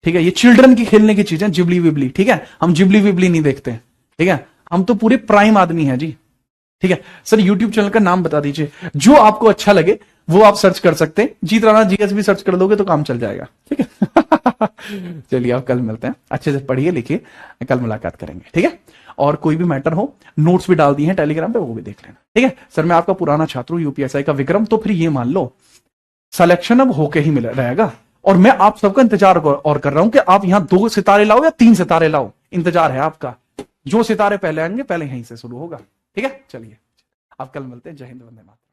ठीक है, ये चिल्ड्रन की खेलने की चीजें जिबली विबली, ठीक है, हम जिबली विबली नहीं देखते, ठीक है, हम तो पूरे प्राइम आदमी हैं जी, ठीक है। सर यूट्यूब चैनल का नाम बता दीजिए, जो आपको अच्छा लगे वो आप सर्च कर सकते हैं, जीत राणा जीएस भी सर्च कर दोगे तो काम चल जाएगा, ठीक है। चलिए आप कल मिलते हैं, अच्छे से पढ़िए लिखिए, कल मुलाकात करेंगे, ठीक है। और कोई भी मैटर हो, नोट्स भी डाल दिए हैं टेलीग्राम पे, वो भी देख लेना, ठीक है। सर मैं आपका पुराना छात्र हूं यूपीएसआई का विक्रम, तो फिर ये मान लो सिलेक्शन अब होके ही मिल रहेगा और मैं आप सबका इंतजार और कर रहा हूं कि आप यहां 2 सितारे लाओ या 3 सितारे लाओ, इंतजार है आपका। जो सितारे पहले आएंगे पहले यहीं से शुरू होगा, ठीक है। चलिए आप कल मिलते हैं, जय हिंद, वंदे मातरम।